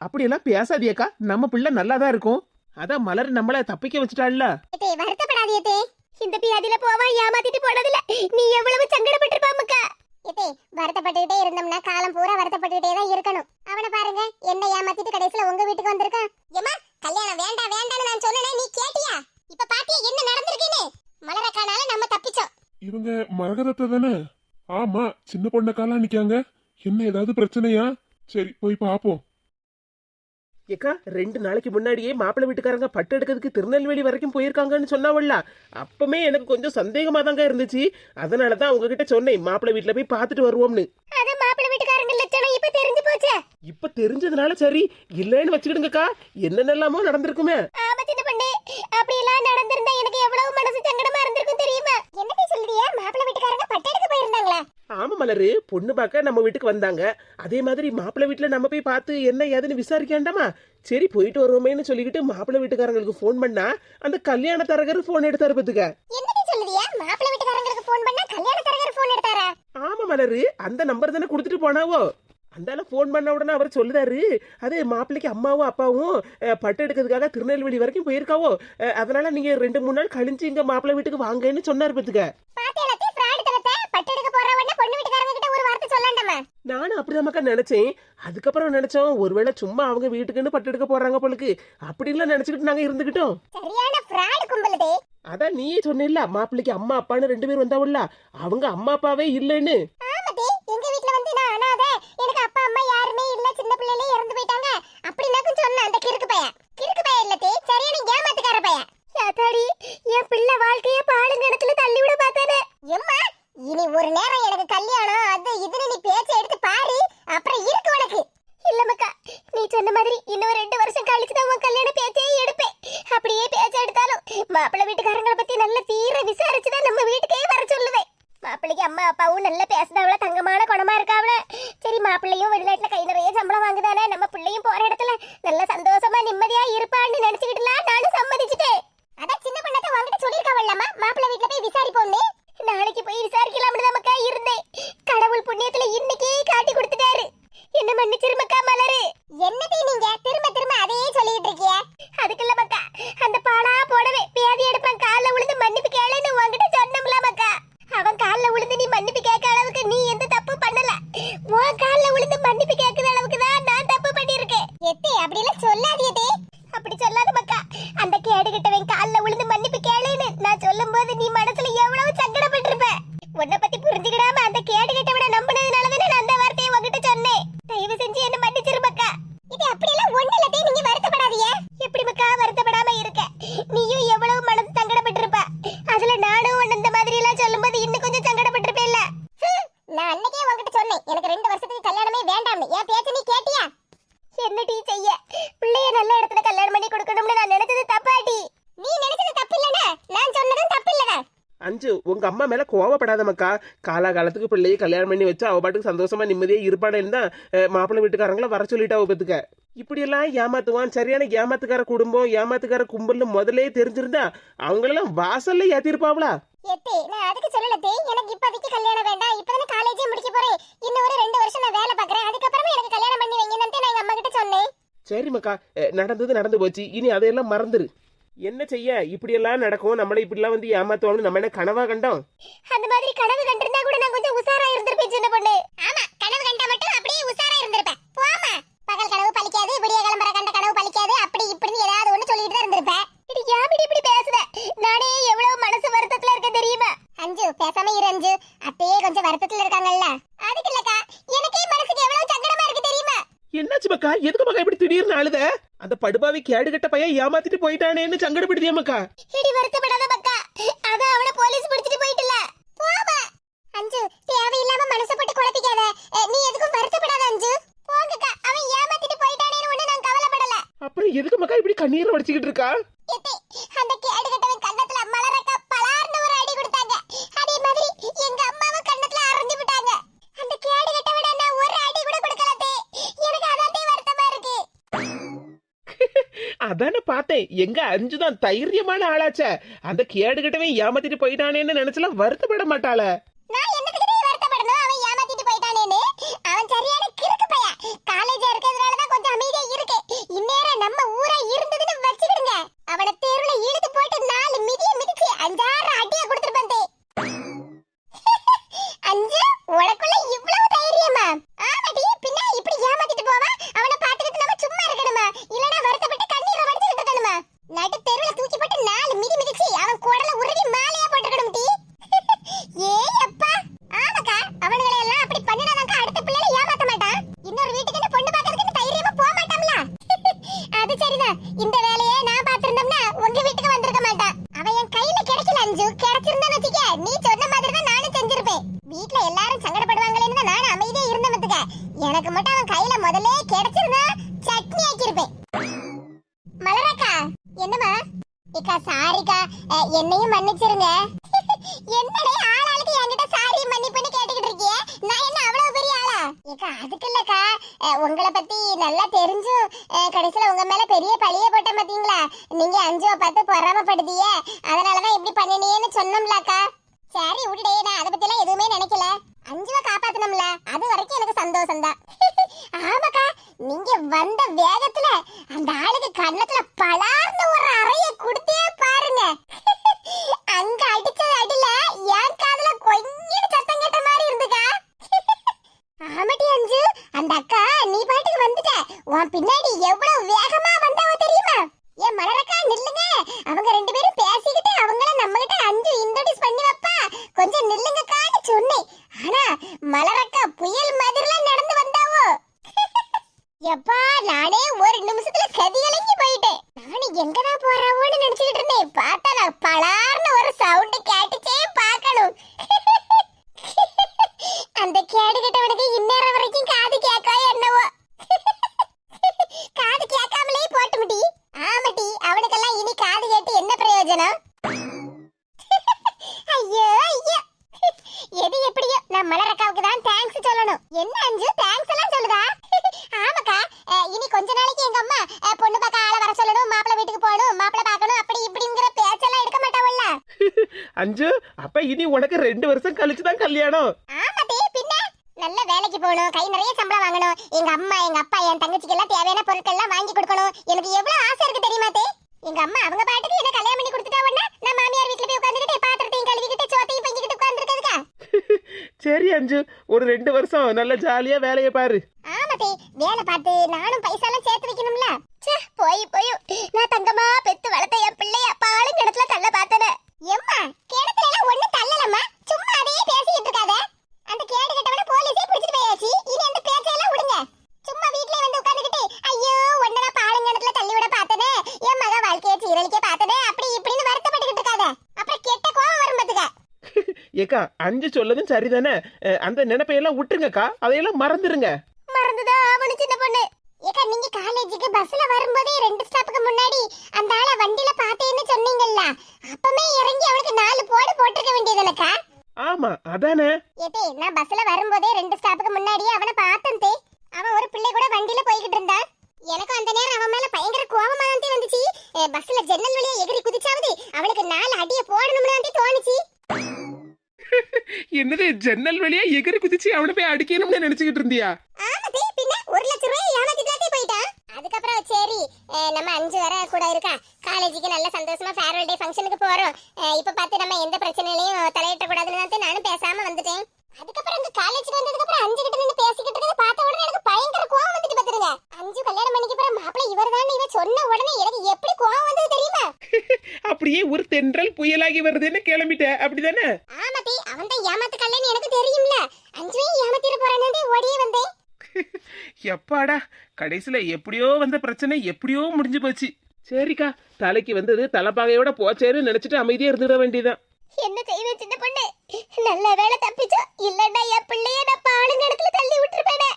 அப்படியெல்லாம் பேசாதியக்கா, நம்ம பிள்ளை நல்லாதான் இருக்கும். அதான் மலர் நம்மள தப்பிக்க வச்சுட்டாள்ல. வருத்தப்படாதியத்தே, இந்த பியாதில போவா ஏமாத்திட்டு போனதுல நீ எவ்வளவு சங்கடப்பட்டிருப்பாமக்கா. ஏத்தே, வருத்தப்பட்டுக்கிட்டே இருந்தோம்னா காலம் பூரா வருத்தப்பட்டுக்கிட்டே தான் இருக்கணும். அவனை பாருங்க, என்ன ஏமாத்திட்டு கடைசில உங்க வீட்டுக்கு வந்திருக்கான். ஏமா, கல்யாணம் வேண்டாம் வேண்டாம்னு நான் சொன்னேனே, நீ கேட்டியா? இப்ப பாத்தியா என்ன நடந்திருக்குன்னு? மலரக்கானால நம்ம தப்பிச்சோம். இவங்க மரகதத்தை தானே? ஆமா, சின்ன பொண்ணக்காலா நிக்காங்க. என்ன ஏதாவது பிரச்சனையா? சரி போய் பாப்போம். ஏக்கா, 2 நாளைக்கு முன்னாடியே மாப்பிள்ளை வீட்டுக்காரங்க பட்டு எடுக்கிறதுக்கு திருநெல்வேலி வரைக்கும் போயிருக்காங்கன்னு சொன்னாவல்ல. அப்பமே எனக்கு கொஞ்சம் சந்தேகமா தாங்க இருந்துச்சு. அதனாலதான் உங்ககிட்ட சொன்னேன், மாப்பிள்ளை வீட்டுல போய் பார்த்துட்டு வருவோம்னு. அத மாப்பிள்ளை வீட்டுக்காரங்க லட்சணம் இப்ப தெரிஞ்சு போச்சே. இப்ப தெரிஞ்சதுனால சரி, இல்லன்னு வச்சுக்கிடுங்கக்கா, என்னென்னலாமோ நடந்திருக்குமே. ஆமா சின்ன பொண்ணு, அப்படி எல்லாம் நடந்திருந்தா எனக்கு எவ்வளவு மனசு சங்கடமா இருந்திருக்கும் தெரியுமா? என்னடி சொல்றியா? மாப்பிள்ளை வீட்டுக்காரங்க பட்டு எடுக்க போயிருந்தாங்களா? ஆமா மலரு, பொண்ணு பார்க்க நம்ம வீட்டுக்கு வந்தாங்க. அதே மாதிரி மாப்பிள்ளை வீட்டுல நம்ம போய் பார்த்து என்ன ஏதுன்னு விசாரிக்காண்டாமா. சரி போயிட்டு வருவோமேன்னு சொல்லிக்கிட்டு மாப்பிள்ளை வீட்டுக்காரங்களுக்கு போன் பண்ணா அந்த கல்யாண தரகர் போன் எடுத்தாரு பத்துக்க. என்னடி சொல்றியா? மாப்பிள்ளை வீட்டுக்காரங்களுக்கு போன் பண்ணா கல்யாண தரகர் போன் எடுத்தாரா? ஆமா மலரு, அந்த நம்பர் தானே கொடுத்துட்டு போனாவோ. அந்தால போன் பண்ண உடனே அவர் சொல்லுதாரு, அது மாப்பிள்ளைக்கு அம்மாவும் அப்பாவும் பட்டு எடுக்கிறதுக்காக திருநெல்வேலி வரைக்கும் போயிருக்காவோ. அதனால நீங்க 2-3 நாள் கழிஞ்சு இங்க மாப்பிள்ளை வீட்டுக்கு வாங்கன்னு சொன்னாரு பத்துக்க. பட்டு எடுக்க போறவன பொண்ணு வீட்டுக்காரங்க கிட்ட ஒரு வார்த்தை சொல்லாண்டாமா? நானும் அப்படிதான் நினைச்சேன். அதுக்கப்புறம் நினைச்சோம், ஒருவேளை சும்மா அவங்க வீட்டுக்குன்னு பட்டு எடுக்க போறாங்க போலுக்கு, அப்படின்லாம் நினைச்சுக்கிட்டு நாங்க இருந்துகிட்டோம். சரியான ஃப்ராட் கும்பலதே. அதான் நீயே சொன்னில்ல, மாப்பிள்ளைக்கு அம்மா அப்பான்னு 2 பேர் வந்தாவுல்ல, அவங்க அம்மா அப்பாவே இல்லைன்னு. ஆமாதே, எங்க வீட்ல வந்து நான் அனாதை, எனக்கு அப்பா அம்மா யாருமே இல்ல, சின்ன பிள்ளையிலே இறந்து போயிட்டாங்க அப்படினாக்கும் சொன்ன அந்த கிறுக்கு பையன். கிறுக்கு பையன் இல்லதே, சரியான ஏமாத்துக்கார பையன். யாத்தாடி, என் பிள்ளை வாழ்க்கைய பாலுங்கணத்துல தள்ளி விட பார்த்தானே. எம்மா, இனி ஒரு நேரம் எனக்கு கல்யாணம் அது இதுன்னு நீ பேச்ச எடுத்து பாரு, அப்புறம் இருக்கு உனக்கு. இல்ல மக்கா, நீ சொன்ன மாதிரி இன்னும் 2 வருஷம் கழிச்சு தான் உன் கல்யாண பேச்சையே எடுப்பேன். அப்படியே பேச்ச எடுத்தாலும் மாப்பிள்ளை வீட்டுக்காரங்களை பத்தி நல்ல தீர விசாரிச்சுதான் நம்ம வீட்டுக்கே வர சொல்லுவேன். மாப்பிள்ளைக்கு அம்மா அப்பாவும் நல்ல பேசுதாவள, தங்கமான குணமா இருக்காவள. சரி, மாப்பிள்ளையும் வெளிநாட்டுல கை நிறைய சம்பளம் வாங்குதானே, நம்ம பிள்ளையும் போற இடத்துல நல்ல சந்தோஷமா நிம்மதியா இருப்பான்னு நினைச்சுக்கிட்டுலாம் நானும் சம்மதிச்சுட்டேன். அதான் சின்ன பொண்ணத்தை உங்ககிட்ட சொல்லிருக்காவல்லம்மா, மாப்பிள்ளை வீட்டுல போய் விசாரிப்போம்னு. நாளைக்கு போய் விசாரிக்கலாம்னு நமக்கா இருந்தேன். கடவுள் புண்ணியத்துல இன்னைக்கே காட்டி கொடுத்துட்டாரு. என்ன மன்னிச்சிருமக்கா மலரு. என்னதே நீங்க திரும்ப திரும்ப அதையே சொல்லிட்டு இருக்கீங்க? அதுக்குள்ள மக்கா, அந்த பாடா போடவே பியாதி எடுப்பான் கால்ல விழுந்து மன்னிப்பு கேளுன்னு உங்ககிட்ட சொன்னோம்ல மக்கா. அவன் கால்ல விழுந்து நீ மன்னிப்பு கேட்க அளவுக்கு நீ எந்த தப்பு பண்ணல. உன் கால்ல விழுந்து மன்னிப்பு கேட்கிற அளவுக்கு தான் நான் தப்பு பண்ணிருக்கேன். எத்தே அப்படி எல்லாம் சொல்லாதீதே. அப்படி சொல்லாத மக்கா, அந்த கேடு கிட்டவன் கால்ல விழுந்து மன்னிப்பு கேளுன்னு நான் சொல்லும் போது நீ மனசுல எவ்வளவு சங்கடப்பட்டிருப்ப. உன்னை பத்தி புரிஞ்சுக்கிடாம அந்த கேடு கிட்டவனை நம்பினதுனாலதானே நான் அந்த வார்த்தையை உங்ககிட்ட சொன்னேன். தயவு செஞ்சு என்ன மன்னிச்சிரு மக்கா. இது அப்படியெல்லாம் ஒண்ணு இல்லதே, நீங்க வருத்தப்படாதீங்க. எப்படி மக்கா வருத்தப்படாம இருக்க? நீயும் எவ்வளவு மனசு சங்கடப்பட்டிருப்ப. அதுல நானும் உன்ன இந்த மாதிரி எல்லாம் சொல்லும்போது இன்னும் கொஞ்சம் சங்கடப்பட்டிருப்பேன்ல. நான் அன்னைக்கே உங்ககிட்ட சொன்னேன், எனக்கு 2 வருஷத்துக்கு கல்யாணமே வேண்டாம்னு. என் பேச்ச நீ கேட்டியா? என்ன டீ செய்ய, பிள்ளைய நல்ல இடத்துல கல்யாணம் பண்ணி கொடுக்கணும்னு நான் நினைச்சது தப்பாடி. நீ நினைச்சது தப்பு இல்லனா, நான் சொன்னதும் தப்பு இல்லடா. அஞ்சு, உங்க அம்மா மேல கோவப்படாத மக்கா. காலகாலத்துக்கு பிள்ளையை கல்யாணம் பண்ணி வச்சு அவ பாட்டுக்கு சந்தோஷமா நிம்மதியா இருப்பானேன்னு தான் மாப்பிள்ளை வீட்டுக்காரங்கள வர சொல்லிட்டா பத்துக்க. இப்படி எல்லாம் ஏமாத்துவான், சரியான ஏமாத்துக்கார குடும்பம், ஏமாத்துக்கார கும்பல்னு முதலே தெரிஞ்சிருந்தா அவங்களெல்லாம் வாசல்ல ஏத்திருப்பாவளா? எத்தே, நான் அதுக்கு சொல்லலதே, எனக்கு இப்போதைக்கு கல்யாணம் வேண்டாம். இப்போதானே காலேஜே முடிக்க போறேன். இன்னும் ஒரு 2 வருஷம் நான் வேலை பார்க்கறேன். அதுக்கப்புறமே எனக்கு கல்யாணம் பண்ணி வைங்கன்னு நான் எங்க அம்மா கிட்ட சொன்னேன். சரி மக்கா, நடந்தது நடந்து போச்சு, இனி அதையெல்லாம் மறந்துரு. என்ன செய்ய, இப்படி எல்லாம் நடக்கும், நம்மள இப்படி எல்லாம் வந்து ஏமாத்துவாங்க, நம்ம என்ன கனவா கண்டோம்? அந்த மாதிரி கனவு கண்டிருந்தா கூட நான் கொஞ்சம் உசாரா இருந்திருப்பேன் சின்ன பொண்ணு. ஆமா, கனவு கண்டா மட்டும் அப்படியே உசாரா இருந்திருப்பேன். போமா, பகல் கனவு பலிக்காது, விடிய கிளம்பற கண்ட கனவு பலிக்காது, அப்படி இப்படின்னு ஏதாவது ஒண்ணு சொல்லிட்டு தான் இருந்திருப்பேன். இது யாமிடி இப்படி பேசுத? நானே எவ்வளவு மனசு வருத்தத்துல இருக்க தெரியுமா? அஞ்சு, பேசாம இரு அஞ்சு. அத்தையே கொஞ்சம் வருத்தத்துல இருக்காங்கல்ல, அதுக்கு இல்லக்கா, எனக்கே மனசுக்கு எவ்வளவு சங்கடமா இருக்கு தெரியுமா? என்னாச்சு மக்கா, எதுக்கு மக்கா இப்படி திடீர்னு அழுத? அந்த படுபாவி கேடுகட்ட பையன் ஏமாத்திட்டு போயிட்டானேன்னு சங்கடப்படுதியா மக்கா? இடி வருத்தப்படாத மக்கா, அதான் அவனை போலீஸ் பிடிச்சிட்டு போயிட்டல. போமா அஞ்சு, தேவையில்லாம மனசை போட்டு குழப்பிக்காத. நீ எதுக்கும் வருத்தப்படாத அஞ்சு. போங்கக்கா, அவன் ஏமாத்திட்டு போயிட்டானேன்னு ஒண்ணு நான் கவலைப்படல. அப்புறம் எதுக்கு மக்கா இப்படி கண்ணீரை வடிச்சுக்கிட்டு இருக்கா? எத்தே, அந்த கேடுகட்டவன் கண்ணத்துல மலரக்கா பலார்னு ஒரு அடி கொடுத்தாங்க. அதே மாதிரி எங்க அம்மாவும் கண்ணத்துல அரைஞ்சு விட்டாங்க. அந்த கேடுகட்டவன நான் ஒரு அடி கூட கொடுக்கலதே. எனக்கு அதாட்டே வருத்தமா இருக்கு. அதானே பார்த்தேன், எங்க அஞ்சுதான் தைரியமான ஆளாச்ச. அந்த கேடுகிட்டவே ஏமாத்திட்டு போயிட்டானேன்னு நினைச்சலாம் வருத்தப்பட மாட்டாள. நான் என்னத்துக்கு வருத்தப்படணும்? அவன் ஏமாத்திட்டு போயிட்டானேன்னு. அவன் சரியான கிறுக்கு பையன். காலேஜ் இருக்கிறதுனால தான் கொஞ்சம் அமைதியா இருக்கு. என்னம்மா? ஏக்கா சாரிக்கா, என்னையும் மன்னிச்சிருங்க. என்னடே ஆளாளுக்கு என்கிட்ட சாரி மன்னிப்புன்னு கேட்டுக்கிட்டு இருக்கியே, நான் என்ன அவ்வளவு பெரிய ஆளா? ஏக்கா அதுக்கு இல்லக்கா, உங்களை பத்தி நல்லா தெரிஞ்சும் கடைசியில உங்க மேல பெரிய பழிய போட்ட பாத்தீங்களா? நீங்க அஞ்சுவ பார்த்து பொறாமப்படுதியே, அதனாலதான் இப்படி பண்ணினேன்னு சொன்னோம்லக்கா. சரி விடுடே, நான் அதை பத்தி எல்லாம் எதுவுமே நினைக்கல. அஞ்சுவ காப்பாத்தணும்ல, அது வரைக்கும் எனக்கு சந்தோஷம் தான். ஆமாக்கா, நீங்க வந்த வேகத்துல அந்த ஆளுக்கு கண்ணத்துல பலார்னு ஒரு அறைய கொடுத்தே பாருங்க. அங்க அடிச்ச அடியில என் காதுல கொஞ்சம் சத்தம் கேட்ட மாதிரி இருந்துக்கா. ஆமாட்டி அஞ்சு, அந்த அக்கா நீ பாட்டுக்கு வந்துட்ட, உன் பின்னாடி எவ்வளவு வேகமா வந்தாவோ தெரியுமா? ஏன் மலரக்கா நில்லுங்க, அவங்க ரெண்டு பேரும் பேசிக்கிட்டு அவங்கள நம்ம கிட்ட அஞ்சு இன்ட்ரோடியூஸ் பண்ணி வைப்பா, கொஞ்சம் நில்லுங்கக்கான்னு சொன்னேன். ஆனா மலரக்கா புயல் மாதிரிலாம் நடந்து வந்தாவோ. எப்பா, நானே ஒரு நிமிஷத்துல கதியலங்கி போயிட்டேன். நானும் எங்கதான் போறாவோன்னு நினைச்சுக்கிட்டு இருந்தேன். பார்த்தா நான் பலார்னு ஒரு சவுண்ட் கேட்டுச்சே, பார்க்கணும். அந்த கேடு கிட்டவனுக்கு இந்நேரம் வரைக்கும் காது கேட்கா என்னவோ. காது கேட்காமலே போட்டு முடி. ஆமாட்டி, அவனுக்கெல்லாம் இனி காது கேட்டு என்ன பிரயோஜனம்? ஐயோ ஐயோ, எது எப்படியோ நான் மலரக்காவுக்கு தான் தேங்க்ஸ் சொல்லணும். என்ன அஞ்சு தேங்க்ஸ் எல்லாம் சொல்லுதா? ஆமாக்கா, இனி கொஞ்ச நாளைக்கு எங்க அம்மா பொண்ணு பார்க்க ஆள வர சொல்லணும், மாப்பிள்ளை வீட்டுக்கு போகணும், மாப்பிள்ளை பார்க்கணும், அப்படி இப்படிங்கிற பேச்செல்லாம் எடுக்க மாட்டாவல்ல. அஞ்சு, அப்ப இனி உனக்கு 2 வருஷம் கழிச்சு தான் கல்யாணம். ஆமாட்டி, பின்ன நல்ல வேலைக்கு போகணும், கை நிறைய சம்பளம் வாங்கணும், எங்க அம்மா எங்க அப்பா என் தங்கச்சிக்கு எல்லாம் தேவையான பொருட்கள் எல்லாம் வாங்கி கொடுக்கணும். எனக்கு எவ்வளவு ஆசை இருக்கு தெரியுமா தே? எங்க அம்மா அவங்க பாட்டுக்கு என்ன கல்யாணம் பண்ணி கொடுத்துட்டா உடனே நான் மாமியார் வீட்டுல போய் உட்காந்துக்கிட்டு பாத்திரத்தையும் கழுவிக்கிட்டு சோத்தையும் பங்கிக்கிட்டு உட்காந்துருக்கதுக்கா. சரி அஞ்சு, ஒரு 2 வருஷம் நல்ல ஜாலியா வேலையை பாரு. ஆமாட்டி, வேலை பார்த்து நானும் பைசாலாம் சேர்த்து வைக்கணும்ல. போய் போய் நான் தங்கமா பெத்து வளர்த்த என் பிள்ளைய பாலும் கிணத்துல தள்ள பார்த்தனே. எம்மா, கிணத்துல எல்லாம் ஒண்ணு தள்ளலம்மா, சும்மா அதையே பேசிக்கிட்டு இருக்காத. அந்த கேடு கட்டவன போலீஸே பிடிச்சிட்டு போயாச்சு, இனி அந்த பேச்சையெல்லாம் விடுங்க. சும்மா வீட்லயே வந்து உட்கார்ந்துக்கிட்டு ஐயோ ஒண்ணு நான் பாலும் கிணத்துல தள்ளி விட பார்த்தனே, என் மக வாழ்க்கையை சீரழிக்க பார்த்தனே, அப்படி இப்படின்னு வருத்தப்பட்டுக்கிட்டு இருக்காத. அப்புறம் கெட்ட கோவம் வரும் பாத்துக்க. ஏக்கா, அஞ்சு சொல்லதும் சரிதானே, அந்த நினைப்பையெல்லாம் விட்டுருங்கக்கா, அதையெல்லாம் மறந்துருங்க. மறந்துதான் ஆவணும் சின்ன பொண்ணு. ஏக்கா, நீங்க காலேஜுக்கு பஸ்ல வரும்போதே 2 ஸ்டாப்புக்கு முன்னாடி அந்த ஆளை வண்டியில பார்த்தேன்னு சொன்னீங்கல்ல, அப்பமே இறங்கி அவனுக்கு 4 போடு போட்டுக்க வேண்டியதுனக்கா. ஆமா அதானே. ஏதே, நான் பஸ்ல வரும்போதே 2 ஸ்டாப்புக்கு முன்னாடியே அவனை பார்த்தேன் தே. அவன் ஒரு பிள்ளை கூட வண்டியில போய்கிட்டு இருந்தான். எனக்கு அந்த நேரம் அவன் மேல பயங்கர கோவமா தான் வந்துச்சு. பஸ்ல ஜன்னல் வழியா எகிரி குதிச்சாவது அவளுக்கு 4 அடியை போடணும்னு தோணுச்சு. என்னது, ஜன்னல் வழியா எகிரி குதிச்சு அவனை போய் அடிக்கணும்னு நினைச்சுக்கிட்டு இருந்தியா? ஆமாதே, பின்ன 1 லட்சம் ரூபாய் ஏமாத்திட்டாதே போயிட்டான். அதுக்கப்புறம் சரி, நம்ம 5 வர கூட இருக்கா, காலேஜுக்கு நல்ல சந்தோஷமா ஃபேர்வெல் டே ஃபங்க்ஷனுக்கு போறோம், இப்ப பார்த்து நம்ம எந்த பிரச்சனையிலையும் தலையிட்ட கூடாதுன்னு நானும் பேசாம வந்துட்டேன். அதுக்கப்புறம் அந்த காலேஜுக்கு வந்ததுக்கு அப்புறம் 5 கிட்ட நின்னு பேசிக்கிட்டு இருக்கத பார்த்த உடனே எனக்கு பயங்கர கோவம் வந்துட்டு பாத்துருங்க. 5 கல்யாணம் பண்ணிக்க போற மாப்பிள்ளை இவர்தான் இவ சொன்ன உடனே எனக்கு எப்படி கோவம் வந்தது தெரியுமா? அப்படியே ஒரு தென்றல் புயலாகி வருதுன்னு கிளம்பிட்ட, அப்படிதானே? ஆமாட்டி, அவன் தான் ஏமாத்து கல்யாணம் எனக்கு தெரியும்ல, 5வையும் ஏமாத்திர போறானே ஓடியே வந்தேன். எப்பாடா, கடைசியில எப்படியோ வந்த பிரச்சனை எப்படியோ முடிஞ்சு போச்சு. சரிக்கா, தலைக்கு வந்தது தலைப்பாகையோட போச்சேன்னு நினைச்சிட்டு அமைதியா இருந்துட வேண்டியதான். என்ன செய்வேன் சின்ன பொண்ணு, நல்ல வேலை தப்பிச்சோம், இல்லன்னா என் பிள்ளைய நான் பாலும் கிணத்துல தள்ளி விட்டுருப்பேனே.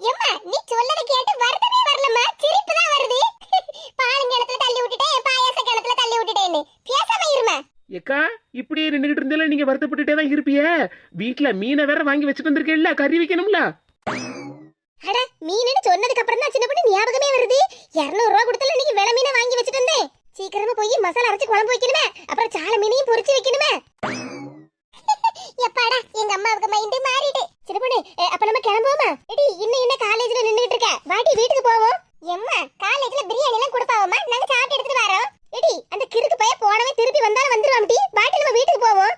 ஏம்மா, நீ சொல்லத கேட்டு வருத்தமே வரலம்மா, சிரிப்பு தான் வருது. பாலும் கிணத்துல தள்ளி விட்டுட்டேன், பாயாச கிணத்துல தள்ளி விட்டுட்டேன்னு பேசாம இருமா. ஏக்கா, இப்படியே நின்றுகிட்டு இருந்தாலும் நீங்க வருத்தப்பட்டுட்டே தான் இருப்பிய. வீட்டுல மீனை வேற வாங்கி வச்சுட்டு வந்திருக்கேன்ல, கறி வைக்கணும்ல. அட, மீனுன்னு சொன்னதுக்கு அப்புறம் தான் சின்ன பொண்ணு ஞாபகமே வருது. 200 ரூபா கொடுத்தல நீங்க வெள மீனை வாங்கி வச்சுட்டு வந்தேன். சீக்கிரமா போய் மசாலா அரைச்சு குழம்பு வைக்கணுமே, அப்புறம் சால மீனையும் பொரிச்சு வைக்கணுமே. எப்பாடா, எங்க அம்மாவுக்கு மைண்ட் மாறிட்டு. சின்ன பொண்ணு, அப்ப நம்ம கிளம்புவோமா? எடி, இன்னும் என்ன காலேஜ்ல நின்னுட்டு இருக்க, வாடி வீட்டுக்கு போவோம். எம்மா, காலேஜ்ல பிரியாணி எல்லாம் கொடுப்பாவமா, நாங்க சாப்பிட்டு எடுத்துட்டு வரோம். எடி, அந்த கிறுக்கு பைய போனவே திருப்பி வந்தாலும் வந்துருவான் டி, வாடி நம்ம வீட்டுக்கு போவோம்.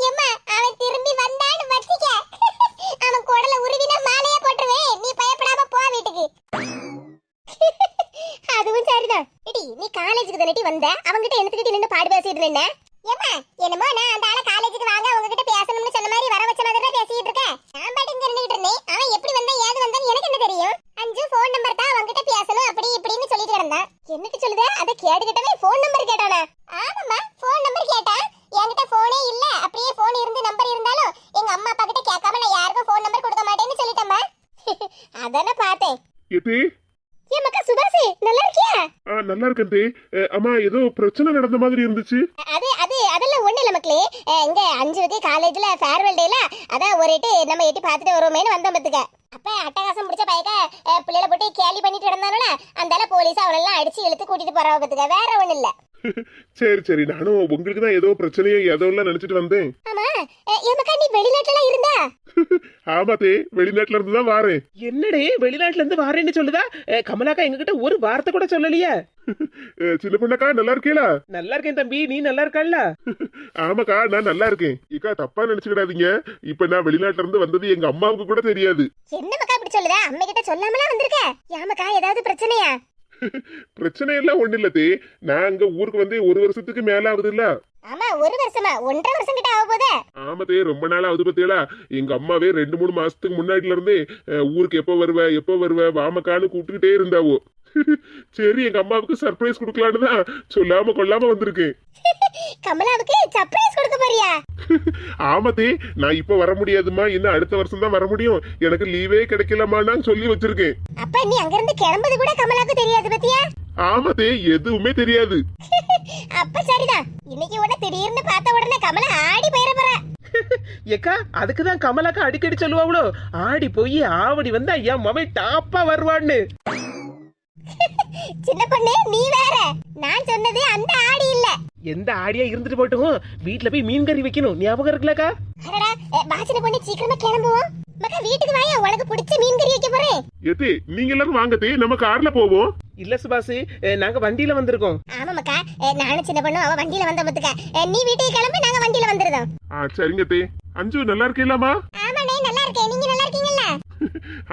எம்மா, அவன் திரும்பி வந்தான்னு வச்சிக்க, அவன் குடல உருவினா மாலையா போட்டுருவேன், நீ பயப்படாம போ வீட்டுக்கு. அதுவும் சரிதான். எடி, நீ காலேஜுக்கு தானே வந்த, அவங்கிட்ட என்னத்துக்கிட்ட நின்னு பாடு பேசிட்டு இருந்த? ஏம்மா, என்னமோ நான் அந்த ஆளை காலேஜுக்கு வாங்க உங்ககிட்ட பேசணும்னு சொன்ன மாதிரி வர வச்ச மாதிரி தான் பேசிட்டு இருக்கேன். நான் பாட்டுக்கு இருந்துகிட்டு இருந்தேன், அவன் எப்படி வந்தா ஏது வந்தான்னு எனக்கு என்ன தெரியும்? 5 ஃபோன் நம்பர் தான் அவங்கிட்ட பேசணும் அப்படி இப்படின்னு சொல்லிட்டு கிடந்தான். என்னட்டு சொல்லுத, அதை கேட்டுக்கிட்டவே ஃபோன் நம்பர் கேட்டானா? ஆமாம்மா, ஃபோன் நம்பர் கேட்டா. என்கிட்ட ஃபோனே இல்ல, அப்படியே ஃபோன் இருந்து நம்பர் இருந்தாலும் எங்க அம்மா அப்பா கிட்ட கேட்காம நான் யாருக்கும் ஃபோன் நம்பர் கொடுக்க மாட்டேன்னு சொல்லிட்டேம்மா. அதானே பார்த்தேன். எது? ஏ மக்கா சுபாஷ், நல்லா இருக்கியா? நல்லா இருக்கேன் தே. அம்மா ஏதோ பிரச்சனை நடந்த மாதிரி இருந்துச்சு. அதெல்லாம் ஒண்ணு இல்ல மக்களே. இங்க 5 காலேஜ்ல ஃபேர்வெல் டேல அதான் ஒரு நம்ம எட்டி பார்த்துட்டு வருவோமேனு வந்தோம் பத்துக்க. அப்ப அட்டகாசம் முடிச்ச பையக பிள்ளைல போட்டு கேலி பண்ணிட்டு இருந்தானே, அந்தால போலீஸ் அவளெல்லாம் அடிச்சு இழுத்து கூட்டிட்டு போறவ பத்துக்க. வேற ஒண்ணு இல்ல. சரி சரி, நானும் உங்களுக்கு தான் ஏதோ பிரச்சனையோ ஏதோ நினைச்சிட்டு வந்தேன். ஆமா, ஏமக்கா நீ வெளிநாட்டுல இருந்தா? ஆமா தே, வெளிநாட்டுல இருந்து தான் வாரேன். என்னடே வெளிநாட்டுல இருந்து வாரேன்னு சொல்லுதா? கமலாக்கா எங்ககிட்ட ஒரு வார்த்தை கூட சொல்லலையா? சின்ன பொண்ணக்கா நல்லா இருக்கீங்களா? நல்லா இருக்கேன் தம்பி, நீ நல்லா இருக்கல்ல? ஆமாக்கா நான் நல்லா இருக்கேன். இக்கா தப்பா நினைச்சுக்கிடாதீங்க, இப்ப நான் வெளிநாட்டுல இருந்து வந்தது எங்க அம்மாவுக்கு கூட தெரியாது. என்னமக்கா இப்படி சொல்லுதா? அம்மா கிட்ட சொல்லாமலாம் வந்திருக்க? ஏமக்கா ஏதாவது பிரச்சனையா? பிரச்சனை எல்லாம் ஒண்ணு இல்ல தே. நான் அங்க ஊருக்கு வந்து 1 வருஷத்துக்கு மேல ஆகுது இல்ல. ஆமா, 1 வருஷமா 1.5 வருஷம் கிட்ட ஆக போதே. ஆமா தே, ரொம்ப நாள் ஆகுது பத்தியலா. எங்க அம்மாவே 2-3 மாசத்துக்கு முன்னாடில இருந்தே ஊருக்கு எப்ப வருவ வாமக்கான்னு கூப்பிட்டுக்கிட்டே இருந்தாவோ. சரி, எங்க அம்மாவுக்கு சர்ப்ரைஸ் கொடுக்கலான்னு தான் சொல்லாம கொள்ளாம வந்திருக்கேன். கமலாவுக்கு சர்ப்ரைஸ் கொடுக்க போறியா? ஆமா தே, நான் இப்ப வர முடியாதுமா, இன்னும் அடுத்த வருஷம் தான் வர முடியும், எனக்கு லீவே கிடைக்கலமா நான் சொல்லி வச்சிருக்கேன். அப்ப நீ அங்க இருந்து கிளம்புது கூட கமலாவுக்கு தெரியாது பத்தியா? ஆமா தே, எதுவுமே தெரியாது. அப்ப சரிதான். இன்னைக்கு உடனே திடீர்னு பார்த்த உடனே கமலா ஆடி போயிட போறா. ஏக்கா அதுக்குதான் கமலாக்கா அடிக்கடி சொல்லுவாங்களோ, ஆடி போய் ஆவடி வந்தா என் மவன் டாப்பா வருவான்னு. சின்ன பொண்ணு நீ வேற, நான் சொன்னது அந்த ஆடி இல்ல. எந்த ஆடியா இருந்துட்டு போட்டும், வீட்டுல போய் மீன் கறி வைக்கணும், ஞாபகம் இருக்குல்லக்கா? அடடா, பாச்சின பொண்ணு சீக்கிரமா கிளம்புவோம். மக்கா வீட்டுக்கு வாயா, உனக்கு பிடிச்ச மீன் கறி வைக்க போறேன். எதே நீங்க எல்லாரும் வாங்க தே, நம்ம கார்ல போவோம். இல்ல சுபாஷ், நாங்க வண்டியில வந்திருக்கோம். ஆமா மக்கா, நானும் சின்ன பொண்ணு அவ வண்டியில வந்த பத்துக்க. நீ வீட்டுக்கு கிளம்பி, நாங்க வண்டியில வந்துருதோம். சரிங்க தே. அஞ்சு நல்லா இருக்கீங்களாமா? ஆமாண்ணே நல்லா இருக்கேன், நீங்க நல்லா இருக்கீங்கல்ல?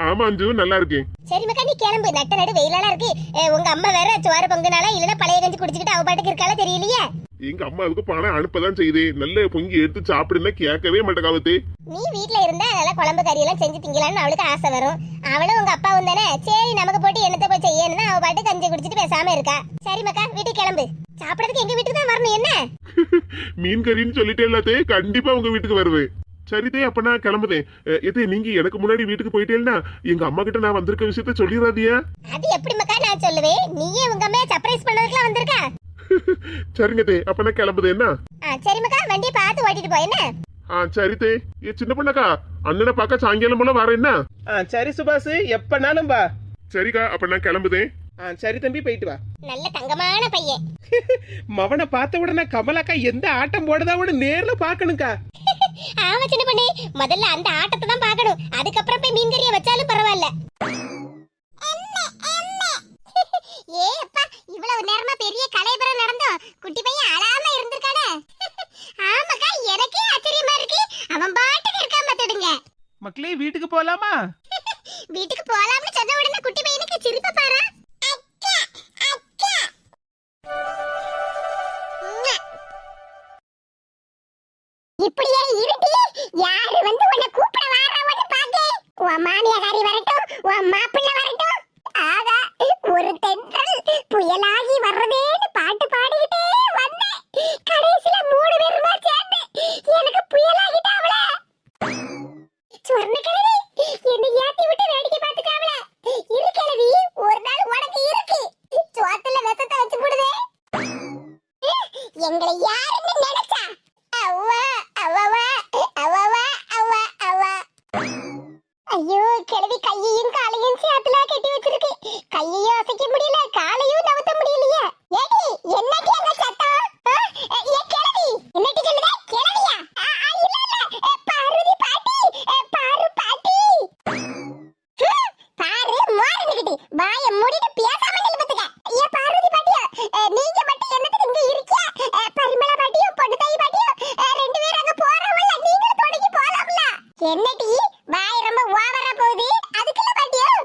ஆமா அஞ்சு நல்லா இருக்கேன். சரி மக்கா, நீ கிளம்பு, நடு வெயிலெல்லாம் இருக்கு. உங்க அம்மா வேற சோறு பொங்குனால இல்லனா பழைய கஞ்சி குடிச்சிட்டு அவ பாட்டுக்கு இருக்கால தெரியலையே. எங்க அம்மாவுக்கு பணம் அனுப்பதான் செய்யுதே, நல்ல பொங்கி எடுத்து சாப்பிடுன்னா கேட்கவே மாட்டேங்காவத்தே. நீ வீட்ல இருந்தா நல்லா குழம்பு கறி எல்லாம் செஞ்சு திங்கலான்னு அவளுக்கு ஆசை வரும். அவளும் உங்க அப்பா வந்தானே, சரி நமக்கு போட்டு என்னத்தை போய் செய்யணும்னு அவ பாட்டு கஞ்சி குடிச்சிட்டு பேசாம இருக்கா. சரி மக்கா, வீட்டுக்கு கிளம்பு. சாப்பிடறதுக்கு எங்க வீட்டுக்கு தான் வரணும் என்ன? மீன் கறின்னு சொல்லிட்டே இல்லாதே, கண்டிப்பா உங்க வீட்டுக்கு வருவேன். சரிதே, அப்ப நான் கிளம்புதேன். எதே நீங்க எனக்கு முன்னாடி வீட்டுக்கு போயிட்டேன்னா எங்க அம்மா கிட்ட நான் வந்திருக்க விஷயத்த சொல்லிடாதியா? அது எப்படி மக்கா நான் சொல்லுவேன்? நீயே உங்க அம்மையை சர்ப்ரைஸ் பண்ணதுக்குலாம் வந்திருக்கா? சரிங்க தே, அப்ப நான் கிளம்புதேன்னா. சரி மக்கா, வண்டியை பார்த்து ஓட்டிட்டு போ என்ன? சரிதே. சின்ன பொண்ணக்கா, அண்ணனை பார்க்க சாயங்காலம் போல வரேன் என்ன? சரி சுபாஷ், எப்பனாலும் வா. சரிக்கா, அப்ப நான் கிளம்புதேன். சரி தம்பி, போயிட்டு வா. நல்ல தங்கமான பையன். மவனை பார்த்த உடனே கமலாக்கா எந்த ஆட்டம் போடுதாவோட நேர்ல பாக்கணும்க்கா. ஆமா சின்ன பண்ணி, முதல்ல அந்த ஆட்டத்தை தான் பார்க்கணும், அதுக்கப்புறம் போய் மீன் கறியை வச்சாலும் பரவாயில்ல. ஏ அப்பா, இவ்வளவு நேரமா பெரிய கலைபரம் நடந்தோம், குட்டி பையன் அழாம இருந்திருக்கானே. ஆமாக்கா, எனக்கே ஆச்சரியமா இருக்கு, அவன் பாட்டுக்கு இருக்காம பாத்துடுங்க. மக்களே வீட்டுக்கு போலாமா? வீட்டுக்கு போலாம்னு சொன்ன உடனே குட்டி பையனுக்கு சிரிப்ப பாரு. இப்படியே இருட்டி, யாரு வந்து உன்னை கூப்பிட வாராவன்னு பாக்க. உன் மாமியாரி வரட்டும், உன் மாப்பிள்ளை வரட்டும். ஆகா, ஒரு தென்றல் புயலாகி வர்றதேன்னு பாட்டு பாடிக்கிட்டே வந்தேன். கடைசியில 3 பேருமா சேர்ந்து எனக்கு புயலாகிட்டாவளே. சொர்ணக்கிழவி, என்னை ஏத்தி விட்டு வேடிக்கை பார்த்துக்காவளே. இரு கிழவி, ஒரு நாள் உனக்கு இருக்கு. சோத்துல விஷத்தை வச்சு போடுதே. எங்களை யாருன்னு நினைச்சா? அவ்வா அவ்வா அவ்வா அவ்வா அவ்வா. ஐயோ, கிழவி கையையும் காலையும் சேத்துல கட்டி வச்சிருக்கு. கையையும் அசைக்க முடியல, காலையும் நவுத்த முடியலையே. ஏடி, என்னடி அங்க சத்தம்? ஏ கிழவி, என்னடி சொல்லுதே? கிழவியா? இல்ல இல்ல, பார்வதி பாட்டி, பாரு பாட்டி. பாரு மோரனுக்கிட்டு வாயை மூடிட்டு பேசாம நில்லுபத்துக்க. ஏ பார்வதி பாட்டியா, நீங்க மட்டும் என்னத்துக்கு இங்க இருக்கியா? பரிமளா பாட்டியும் பொண்ணு தாய் பாட்டியும் 2 பேரும் அங்க போறவல்ல, நீங்களும் தொடங்கி போலாம்ல. என்னடி வாய் ரொம்ப ஓவரா போகுது? அதுக்குள்ள பாட்டியும்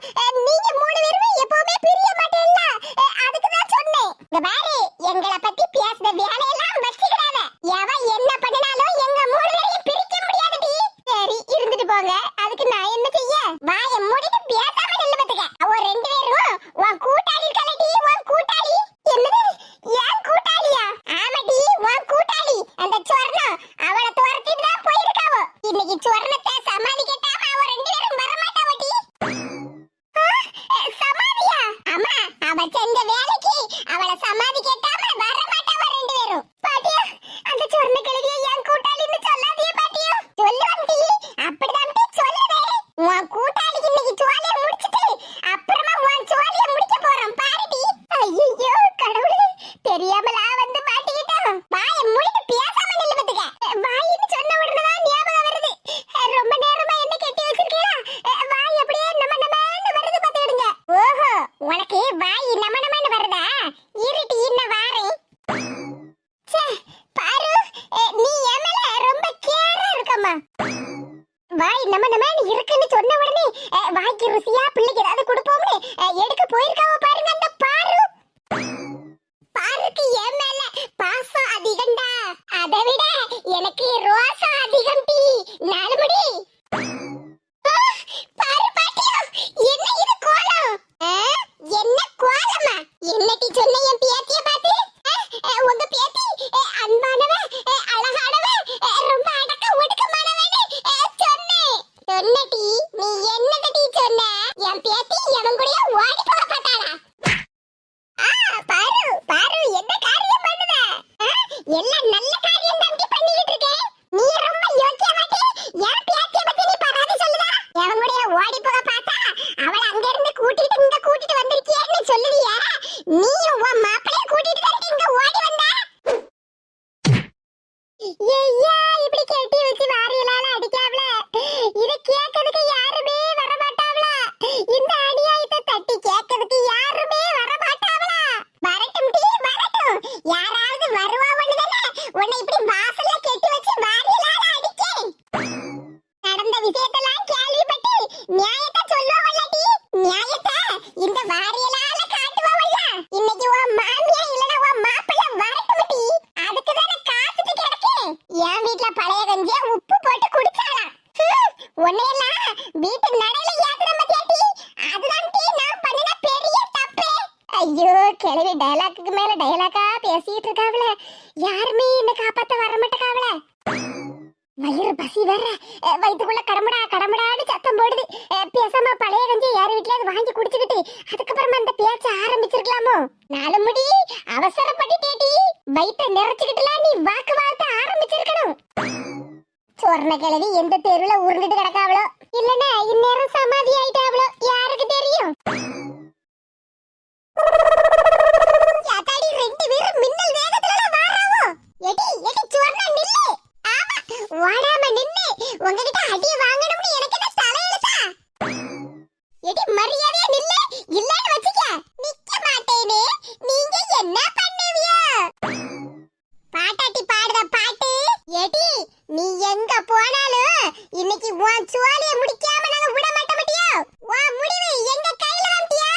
நீங்க 3 பேருமே எப்பவுமே பிரிய மாட்டேல்ல, அதுக்கு தான் சொன்னேன். இங்க பாரு, எங்களை பத்தி பேசுற வேலையெல்லாம் வச்சுக்கிடாத. எவ என்ன பண்ணினாலும் எங்க 3 பேரையும் பிரிக்க முடியாதுடி. சரி, இருந்துட்டு போங்க, அதுக்கு நான் என்ன செய்ய? வாயை மூடிட்டு பேசாம நில்லுபத்துக்க. அவ 2 பேரும் உன் கூட்டாளி கலடி, உன் கூட்டாளி. என்னது, ஏன் கூட்டாளியா? ஆமாடி, உன் கூட்டாளி அந்த சொர்ணம். அவளை துரத்திட்டு தான் போயிருக்காவோ. இன்னைக்கு சொர்ணத்தை சமாளி வேலைக்கு அவளை சமாதி கேட்டாம வர மாட்டாவ ரெண்டு பேரும். பாட்டியா அந்த சொர்ண கிழவிய என் கூட்டாளின்னு சொல்லாதீங்க பாட்டியா. சொல்லுவாண்டி அப்படிதான் சொல்லுதே. உன் கூட்டாளிக்கு இன்னைக்கு சோழிய முடிச்சிட்டு அப்புறமா உன் சோழிய முடிக்க போறோம் பாருடி. ஐயோ கடவுளே தெரியாமலா வந்து மாட்டிக்கிட்டோம். வாயை மூடிட்டு பேசாம நில்லு பத்துக்க. வாயின்னு சொன்ன உடனே தான் ஞாபகம் வருது. ரொம்ப நேரமா என்ன கட்டி வச்சிருக்கீங்களா? வாய் அப்படியே நமன்னு வருது பாத்துடுங்க. ஓஹோ உனக்கு வாய் நமன்னு வருதா? இருட்டி இன்ன வாரேன். ச்சே பாரு நீ என் மேல ரொம்ப கேரா இருக்கம்மா. வாய் நமன்னு இருக்குன்னு சொன்ன உடனே வாய்க்கு ருசியா பிள்ளைக்கு ஏதாவது கொடுப்போம்னு எடுக்க போயிருக்காவ பாருங்க அந்த பாரு. பாருக்கு என் மேல பாசம் அதிகம்டா. அதை விட எனக்கு ரோசம் அதிகம் டி. நாலுமுடி பாரு பாட்டியா என்ன இது கோலம்? என்ன கோலமா? என்ன டி சொன்ன என் பேத்திய பாத்து? உங்க பேத்தி அன்பானவ அழகானவ ரொம்ப அடக்க ஒடுக்கமானவன்னு சொன்னேன். சொன்னடி நீ என்னடி சொன்ன? என் பேத்தி எவன் கூடயே ஓடி போக பார்த்தாளா? பாரு பாரு என்ன காரியம் பண்ணுத? எல்லாம் நல்ல காரியம் தான் பண்ணிக்கிட்டு இருக்கேன். நீ ரொம்ப யோக்கியமாட்டி என் பேத்திய பத்தி நீ பராதி சொல்லுதா? எவன் கூடயே ஓடி போக பார்த்தா அவளை அங்க இருந்து கூட்டிட்டு இங்க கூட்டிட்டு வந்திருக்கியேன்னு சொல்லுவியா? நீயும் உன் மாப்பிளைய கூட்டிட்டு தான் இங்க ஓடி வந்த. ஐயா இப்படி கெட்டி வச்சு வாரியலால அடிக்காவல. இத கேட்கிறதுக்கு யாருமே வர மாட்டாவல. இந்த அநியாயத்தை தட்டி கேட்கிறதுக்கு யாருமே வர மாட்டாவல. வரட்டும் டி வரட்டும். யாராவது வருவாவன்னு தானே உன்னை இப்படி வாசல்ல கெட்டி வச்சு வாரியலால அடிச்சேன். நடந்த விஷயத்தெல்லாம் கேள்விப்பட்டு நியாயத்தை சொல்லுவாவல்ல டி. நியாயத்தை இந்த வாரியலால காட்டுவாவல்ல. இன்னைக்கு உன் மாமியா இல்லனா உன் மாப்பிள்ளை வரட்டும் டி. அதுக்கு தானே காத்துட்டு கிடக்கேன். என் வீட்ல பழைய கஞ்சிய உப்பு போட்டு குடிச்சாலாம். உன்னையெல்லாம் வீட்டு நடையில ஏத்துற மத்தியாட்டி. அதுதான் டி நான் பண்ணின பெரிய தப்பு. ஐயோ கிளவி டயலாக்கு மேல டயலாக்கா பேசிட்டு இருக்காவல. யாருமே என்ன காப்பாத்த வர மாட்டேக்காவல. வயிறு பசி வேற வயிற்றுக்குள்ள கடமுடா கடமுடான்னு சத்தம் போடுது. பேசாம பழைய கஞ்சி யார் வீட்லயாவது வாங்கி குடிச்சுக்கிட்டு அதுக்கப்புறமா அந்த பேச்ச ஆரம்பிச்சிருக்கலாமோ? நாலு முடி அவசரப்பட்டுட்டேடி. வயிற்ற நிறைச்சுக்கிட்டுலாம் நீ வாக்குவாதத்தை ஆரம்பிச்சிருக்கணும். சொர்ண கிழவி எந்த தெருவுல உருண்டுட்டு கிடக்காவளோ இல்லன்னா இந்நேரம் சமாதி ஆயிட்டாவளோ யாருக்கு தெரியும்? யாத்தாடி ரெண்டு பேரும் மின்னல் வேகத்துல வாராவோ. எடி எடி சொர்ண நில்லு. ஆமா ஓடாம நின்னு உங்ககிட்ட அடிய வாங்கணும்னு எனக்கு என்ன தலையெழுத்தா? எடி மரியாதையா நில்லு. இல்லன்னு வச்சுக்க நிக்க மாட்டேனே. நீங்க என்ன பண்ணுவீங்க? பாட்டாட்டி பாடுத பாட்டு. எடி நீ எங்க போனாலும் இன்னைக்கு உன் சுவாலிய முடிக்காம நாங்க விட மாட்டோம். உன் முடிவு எங்க கையில வந்துட்டியா?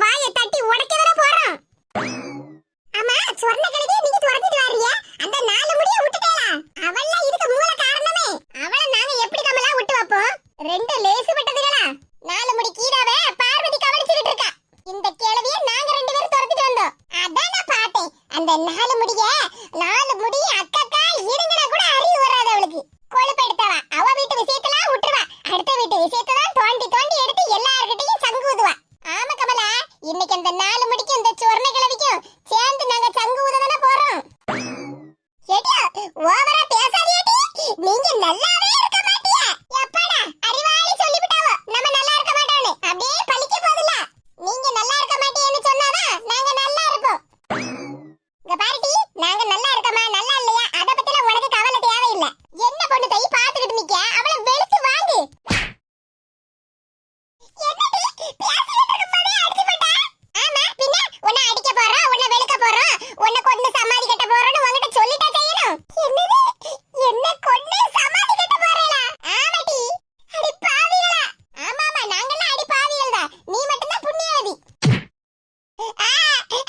வாயை தட்டி உடைக்கவே போறோம். ஆமா சொர்ண கிழவி நீங்க துரத்திட்டு வாரியா? அந்த 4 முடிய விட்டுட்டேளா? அவள இதுக்கு மூல காரணமே. அவள நாங்க எப்படி கமலா விட்டு வைப்போம்? 2 லேசு விட்டதுகளா? 4 முடி கீதாவே பார்வதி கவனிச்சிட்டு இருக்கா. இந்த கிழவியை நாங்க 2 பேரும் துரத்திட்டு வந்தோம். அதான் நான் பார்த்தேன். அந்த 4 முடி அக்கக்கா இருங்கனா கூட அறிவு வராது அவளுக்கு. கொழுப்பெடுத்தவா அவ வீட்டு விஷயத்தெல்லாம் விட்டுருவா. அடுத்த வீட்டு விஷயத்தை தான் தோண்டி தோண்டி எடுத்து எல்லார்கிட்டயும் சங்கு ஊதுவா. ஆமா கமலா, இன்னைக்கு அந்த 4 முடிக்கும் இந்த சொர்ண கிழவிக்கும் சேர்ந்து நாங்க சங்கு ஊததானே போறோம். ஏடியா ஓவரா பேசாதீடி. நீங்க நல்லாவே இருக்க மாட்டியா? எப்படா அறிவாளி சொல்லிவிட்டாவோ நம்ம நல்லா இருக்க மாட்டோம்னு. அப்படியே பழிக்க போதில்ல. நீங்க நல்லா இருக்க மாட்டீங்கன்னு சொன்னாதான் நாங்க நல்லா இருப்போம். இங்க பாருடி, நாங்க நல்லா இருக்கமா நல்லா இல்லையா அத பத்தில உனக்கு கவலை தேவையில்லை. என்ன பொண்ணு தை பாத்துக்கிட்டு நிக்க? அவளை வெளுத்து வாங்கு. என்னடி பேசிட்டு இருக்கும்போதே அடிச்சு போட்டா? ஆமா பின்ன உன்னை அடிக்க போறோம், உன்னை வெளுக்க போறோம், உன்னை கொன்னு சமாதி கட்ட போறோம்னு உன்கிட்ட சொல்லிட்டா செய்யணும். என்னது? என்ன கொன்னு சமாதி கட்ட போறேளா? ஆமாடி. அடி பாவிகளா? ஆமா நாங்கெல்லாம் அடி பாவிகள் தான். நீ மட்டும் தான் புண்ணியவதி.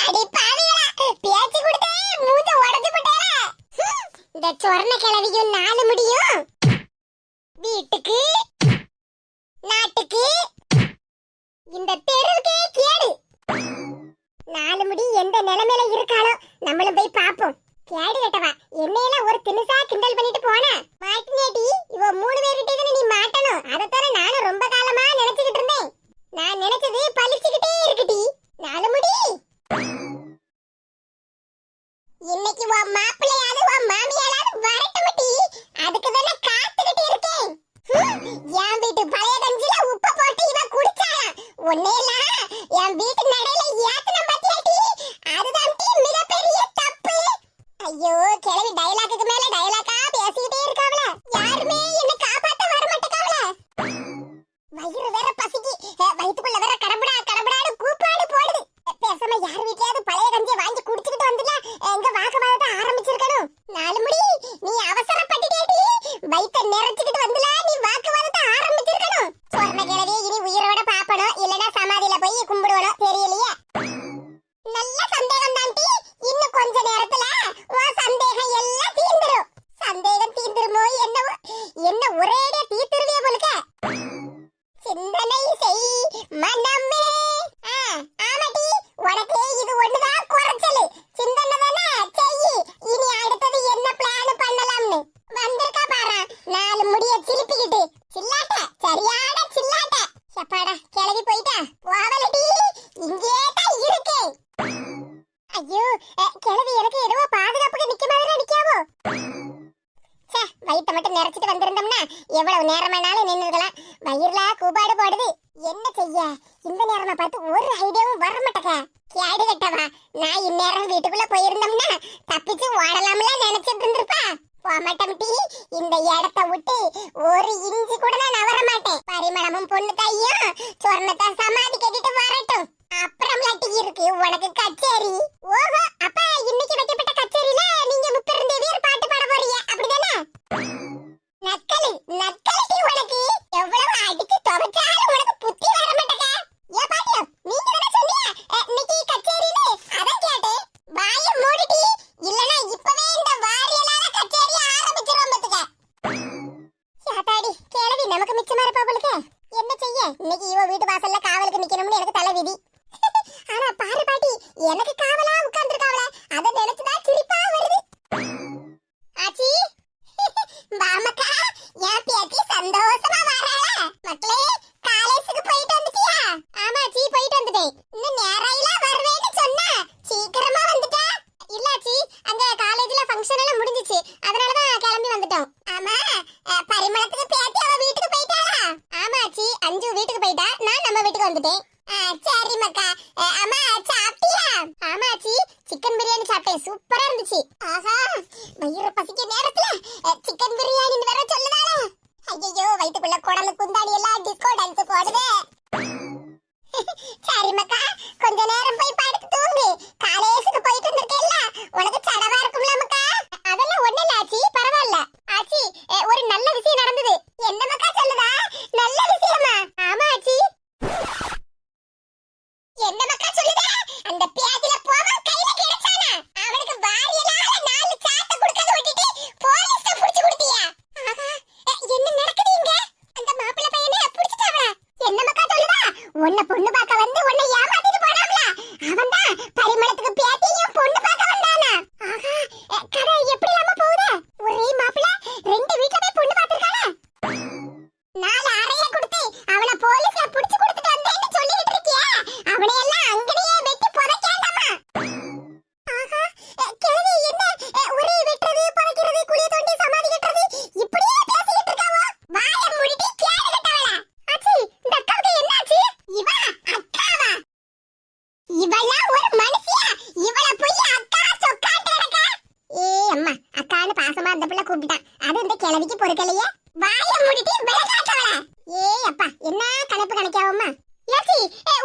அடி பாவிகளா? பேச்சு கொடுத்தே மூஞ்ச உடைச்சு போட்டேளா? இந்த சொர்ண கிழவியும் 4 முடியும் வீட்டுக்கு நாட்டுக்கு இந்த தெருவுக்கே கேடு. 4 முடி எந்த நிலைமையில இருக்காளோ நம்மளும் போய் பாப்போம். கேடு கட்டவா என்னையெல்லாம் ஒரு தினுசா கிண்டல் பண்ணிட்டு போன மாட்டினேடி. இவ 3 பேர்கிட்ட தானே நீ மாட்டணும். அதத்தான நானும் ரொம்ப காலமா நினைச்சுக்கிட்டு இருந்தேன். நான் நினைச்சது பழிச்சுக்கிட்டே இருக்குடி. 4 முடி இன்னைக்கு உன் மாப்பிள்ளையாவது உன் மாமியாராவது வரட்டுமடி. அதுக்கு தானே காத்துக்கிட்டு இருக்கேன். என் வீட்டு பழைய கஞ்சில உப்பு போட்டு இவ குடிச்சாளா? ஒன்னேலாம் என் வீட்டு நடையில ஏத்தன பத்தியாட்டி. அதுதான் மிகப்பெரிய தப்பு. ஐயோ கிழவி டயலாக்குக்கு மேல டயலாக்கா பேசிக்கிட்டே இருக்காவல. யாருமே என்ன காப்பாத்த வர மாட்டேக்காவல. வயிறு வேற பசிக்கு, வயித்துக்குள்ள வேற கடபடான்னு கூப்பாடு போடுது. பேசாம யார் வீட்லயாவது பழைய கஞ்சியை வாங்கி குடிச்சுக்கிட்டு வந்துல எங்க வாக்குவாதத்தை ஆரம்பிச்சிருக்கணும். 4 முடி நீ அவசரப்பட்டுட்டேடி. வயித்தை நிறைச்சுக்கிட்டு வந்துல நீ வாக்குவாதத்தை ஆரம்பிச்சிருக்கணும். சொர்ண கிழவி இனி உயிரோட பாப்பணும், இல்லனா சமாதியில போய் கும்பிடுவணும். தெரியலையே. நல்ல சந்தேகம் தான்டி. இன்னும் கொஞ்ச நேரத்துல உன் சந்தேகம் எல்லாம் தீந்துரும். சந்தேகம் தீந்துருமோ என்னவோ, என்ன ஒரேடியா தீத்துருவிய போலுக்க. சிந்தனை செய் மனமே. ஆமாடி, உனக்கு இது ஒண்ணுதான் குறைச்சலு. சிந்தனை தானே செய். இனி அடுத்தது என்ன பிளான் பண்ணலாம்னு வந்திருக்கா பாரு. 4 முடிய சிரிப்பிக்கிட்டு சில்லாட்ட, சரியான சில்லாட்ட. சப்பாடா கிளவி போயிட்டா போவலடி, இங்கே தான் இருக்கேன். ஐயோ கிளவி எனக்கு ஏதோ பாதுகாப்புக்கு நிக்க மாதிரி நிக்காவோ. வயிற்ற மட்டும் நிறைச்சிட்டு வந்திருந்தோம்னா எவ்வளவு நேரமானாலும் நின்றுக்கலாம். வயிறுல கூப்பாடு போடுது. என்ன செய்ய இந்த நேரமா பார்த்து ஒரு ஐடியாவும் வர மாட்டேங்க. கேடு கட்டவா, நான் இந்நேரம் வீட்டுக்குள்ள போயிருந்தோம்னா தப்பிச்சு ஓடலாம்ல நினைச்சிட்டு இருந்திருப்பா. போமாட்டம் டி. இந்த இடத்த விட்டு ஒரு இஞ்சி கூட நான் நவர மாட்டேன். பரிமளமும் பொண்ணு தையும் சொர்ணத்தை சமாதி கட்டிட்டு வரட்டும். அப்புறம் லட்டி இருக்கு உனக்கு கச்சேரி. ஓஹோ, அப்ப இன்னைக்கு வைக்கப்பட்ட கச்சேரியில நீங்க 32 பேர் பாட்டு பாட போறீங்க அப்படிதானே? நக்கலு நக்கலடி உனக்கு. எவ்வளவு அடிச்சு துவைச்சாலும் உனக்கு புத்தி வர மாட்டேங்க. ஏ பாட்டியம், நீங்க தானே சொன்னீங்க இன்னைக்கு கச்சேரின்னு? அதான் கேட்டேன். வாய மூடிட்டி, இல்லனா இப்பவே இந்த வாரியலால கச்சேரி ஆரம்பிச்சிரும் பாத்துக்க. சாத்தாடி கேளவி நமக்கு மிச்சமா இருப்பா போலுக்கு. என்ன செய்ய, இன்னைக்கு இவ வீட்டு வாசல்ல காவலுக்கு நிக்கணும்னு எனக்கு தலை விதி. ஆனா பாரு பாட்டி, எனக்கு காவலா உட்கார்ந்திருக்காவல, அத நினைச்சுதான் சிரிப்பா வருது. ஆச்சி பாமக்கா, என் பேத்தி சந்தோஷமா வராளா? மக்களே காலேஜுக்கு போயிட்டு வந்துட்டியா? ஆமாச்சி போயிட்டு வந்துட்டேன். இன்னும் நேராயில வருவேன்னு சொன்னா சீக்கிரமா வந்துட்டா? இல்லாச்சி, அங்க காலேஜ்ல ஃபங்க்ஷன் எல்லாம் முடிஞ்சிச்சு, அதனாலதான் கிளம்பி வந்துட்டோம். ஆமா பரிமளத்துக்கு பேத்தி அவ வீட்டுக்கு போயிட்டாளா? ஆமாச்சி, அஞ்சு வீட்டுக்கு போயிட்டா, நான் நம்ம வீட்டுக்கு வந்துட்டேன். சரி மக்கா. அம்மா சாப்பிட்டியா? ஆமாச்சி, சிக்கன் பிரியாணி சாப்பிட்டேன், சூப்பரா இருந்துச்சு. ஆஹா, வயிறு பசிக்க நேரத்துல சிக்கன் பிரியாணி வேற சொல்லுதாளா? ஐயோ வயித்துக்குள்ள குடலு குந்தாடி எல்லாம் டிஸ்கோ டான்ஸ் போடுதே. சரி மக்கா, கொஞ்ச நேரம் போய் படுத்து தூங்கு. காலேஜுக்கு போயிட்டு வந்திருக்கேல்ல, உனக்கு சடவா இருக்கும்ல மக்கா? அதெல்லாம் ஒண்ணு இல்ல ஆச்சி, பரவாயில்ல. ஆச்சி ஒரு நல்ல விஷயம் நடந்தது. என்ன மக்கா சொல்லுதா? நல்ல விஷயமா? ஆமா ஆச்சி. என்ன மக்கா அந்த பேதில போவன் கையில கிடைச்சானா அவனுக்கு வாரியலால 4 சாட்ட கொடுக்கத விட்டுட்டு போலீஸ்ல புடிச்சு கொடுத்தியா? ஆஹா, என்ன நடக்குது இங்க? அந்த மாப்பிள்ளை பையனை புடிச்சிட்டாவா? என்ன மக்கா சொல்லுதா? உன்னை பொண்ணு பார்க்க வந்து உன்னை ஏமாத்திட்டு போனாம்ல, அவன்தான் பரிமளத்துக்கு பேத்தியும் பொண்ணு பார்க்க வந்தானா? ஆஹா, கதை எப்படி இல்லாம போகுது? ஒரே மாப்பிள்ளை 2 வீட்ல போய் பொண்ணு பார்த்திருக்கானா? 4 அறைய கொடுத்து அவனை போலீஸ்ல புடிச்சு கொடுத்துட்டு வந்தேன்னு சொல்லிட்டு இருக்கியா? அவனை எல்லாம் அங்கேயே வெட்டி புதைக்காண்டாமா? ஆஹா, கிழவி என்ன ஒரே வெட்டுறது புதைக்கிறது குழிய தோண்டி சமாதி கட்டுறது இப்படியே பேசிட்டு இருக்காவோ? வாயை மூடிட்டு கேடு கட்டவளா? ஆச்சி, இந்த அக்காவுக்கு என்னாச்சு? இவ அக்காவா? இவளா ஒரு மனுஷியா? இவள போய் அக்கா சொக்காட்டு நடக்க? அம்மா, அக்கான்னு பாசமா அந்த பிள்ளை கூப்பிட்டான். அது இந்த கிழவிக்கு பொறுக்கலையே. வாயை மூடிட்டு விலகாட்டவளா? அப்பா, என்ன கணப்பு கணக்காவம்மா? ஏச்சி,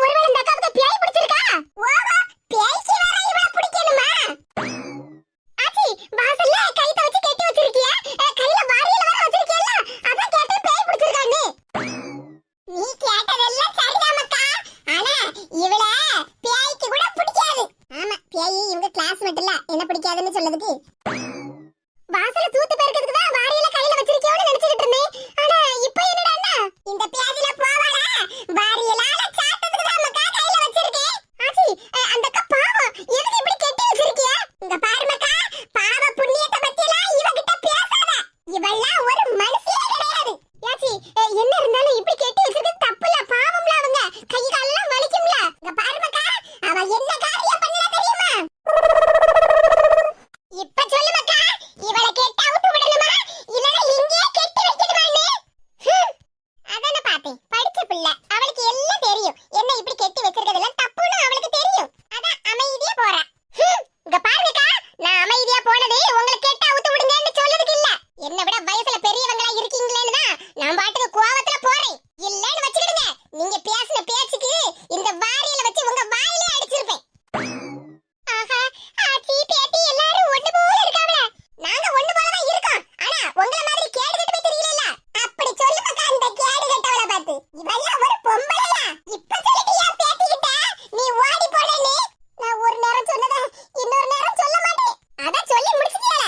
ஒருவேளை இந்த அக்காவுக்கு பேய் பிடிச்சிருக்கா? ஓஹோ, பேய்க்கு வேற இவள பிடிக்கணுமா? ஆச்சி, வாசல்ல கைத்த வச்சு கட்டி வச்சிருக்கியா? கையில வாரியல வேற வச்சிருக்கியல்ல, அதான் கேட்டேன் பேய் பிடிச்சிருக்கான்னு. நீ கேட்டதெல்லாம் சரிதான் மக்கா, ஆனா இவள பேய்க்கு கூட பிடிக்காது. ஆமா, பேய் இவங்க கிளாஸ்மேட் இல்ல, என்ன பிடிக்காதுன்னு சொல்றதுக்கு. வாசல தூத்து பெருக்கிறதுக்கு தான் வாரியல கையில வச்சிருக்கியோன்னு நினைச்சிட்டு இருந்தேன். ஆனா இப்போ என்னடான்னா இந்த பேதில போவாடா வாரியலால சாட்டதுக்கு தான் மக்கா கையில வச்சிருக்கேன். ஆச்சி, அந்த அக்கா பாவம் எதுக்கு இப்படி கட்டி வச்சிருக்கியா? இங்க பாரு மக்கா, பாவ புண்ணியத்தை பத்திலாம் இவகிட்ட பேசாத. இவெல்லாம் ஒரு மனுஷியே கிடையாது. ஆச்சி, என்ன இருந்தாலும் இப்படி கட்டி வச்சிருக்கிறது தப்புல, பாவம்ல. அவங்க கை காலெல்லாம் வலிக்கும்ல. இங்க பாரு மக்கா, அவ என்ன காரியம் பண்ணா தெரியுமா? இப்ப சொல்லு மக்கா, இவள கேட்டா விட்டு விடணுமா இல்லனா இங்கேயே கெட்டி வைக்கணுமான்னு? அதான பார்த்தேன், படிச்ச பிள்ளை, அவளுக்கு எல்லாம் தெரியும். என்ன இப்படி கெட்டி வச்சிருக்கிறதெல்லாம் தப்புன்னு அவளுக்கு தெரியும். அதான் அமைதியா போறா. இங்க பாருங்கக்கா, நான் அமைதியா போனதே உங்களை கேட்டா விட்டு விடுங்கன்னு சொல்லதுக்கு இல்ல. என்ன விட வயசுல பெரியவங்களா இருக்கீங்களேன்னு தான் நான் பாட்டுக்கு கோவத்துல போறேன். இல்லன்னு வச்சுக்கிடுங்க, நீங்க பேசின பேச்சுக்கு இந்த வாரியில வச்சு உங்க வாயிலே அடிச்சிருப்பேன். ஆஹா, ஆச்சி பேட்டி எல்லாரும் ஒண்ணு போல இருக்காங்களே. நாங்க ஒண்ணு போல தான் இருக்கோம். ஆனா உங்கள மாதிரி கேடு கெட்டு போய் தெரியல. அப்படி சொல்லு மக்கா, அந்த கேடு கெட்டவள பார்த்து. இவெல்லாம் ஒரு பொம்பளையா? இப்ப சொல்லிட்டியா பேட்டி கிட்ட நீ ஓடி போறேன்னு? நான் ஒரு நேரம் சொன்னத இன்னொரு நேரம் சொல்ல மாட்டேன். அத சொல்லி முடிச்சிட்டியா?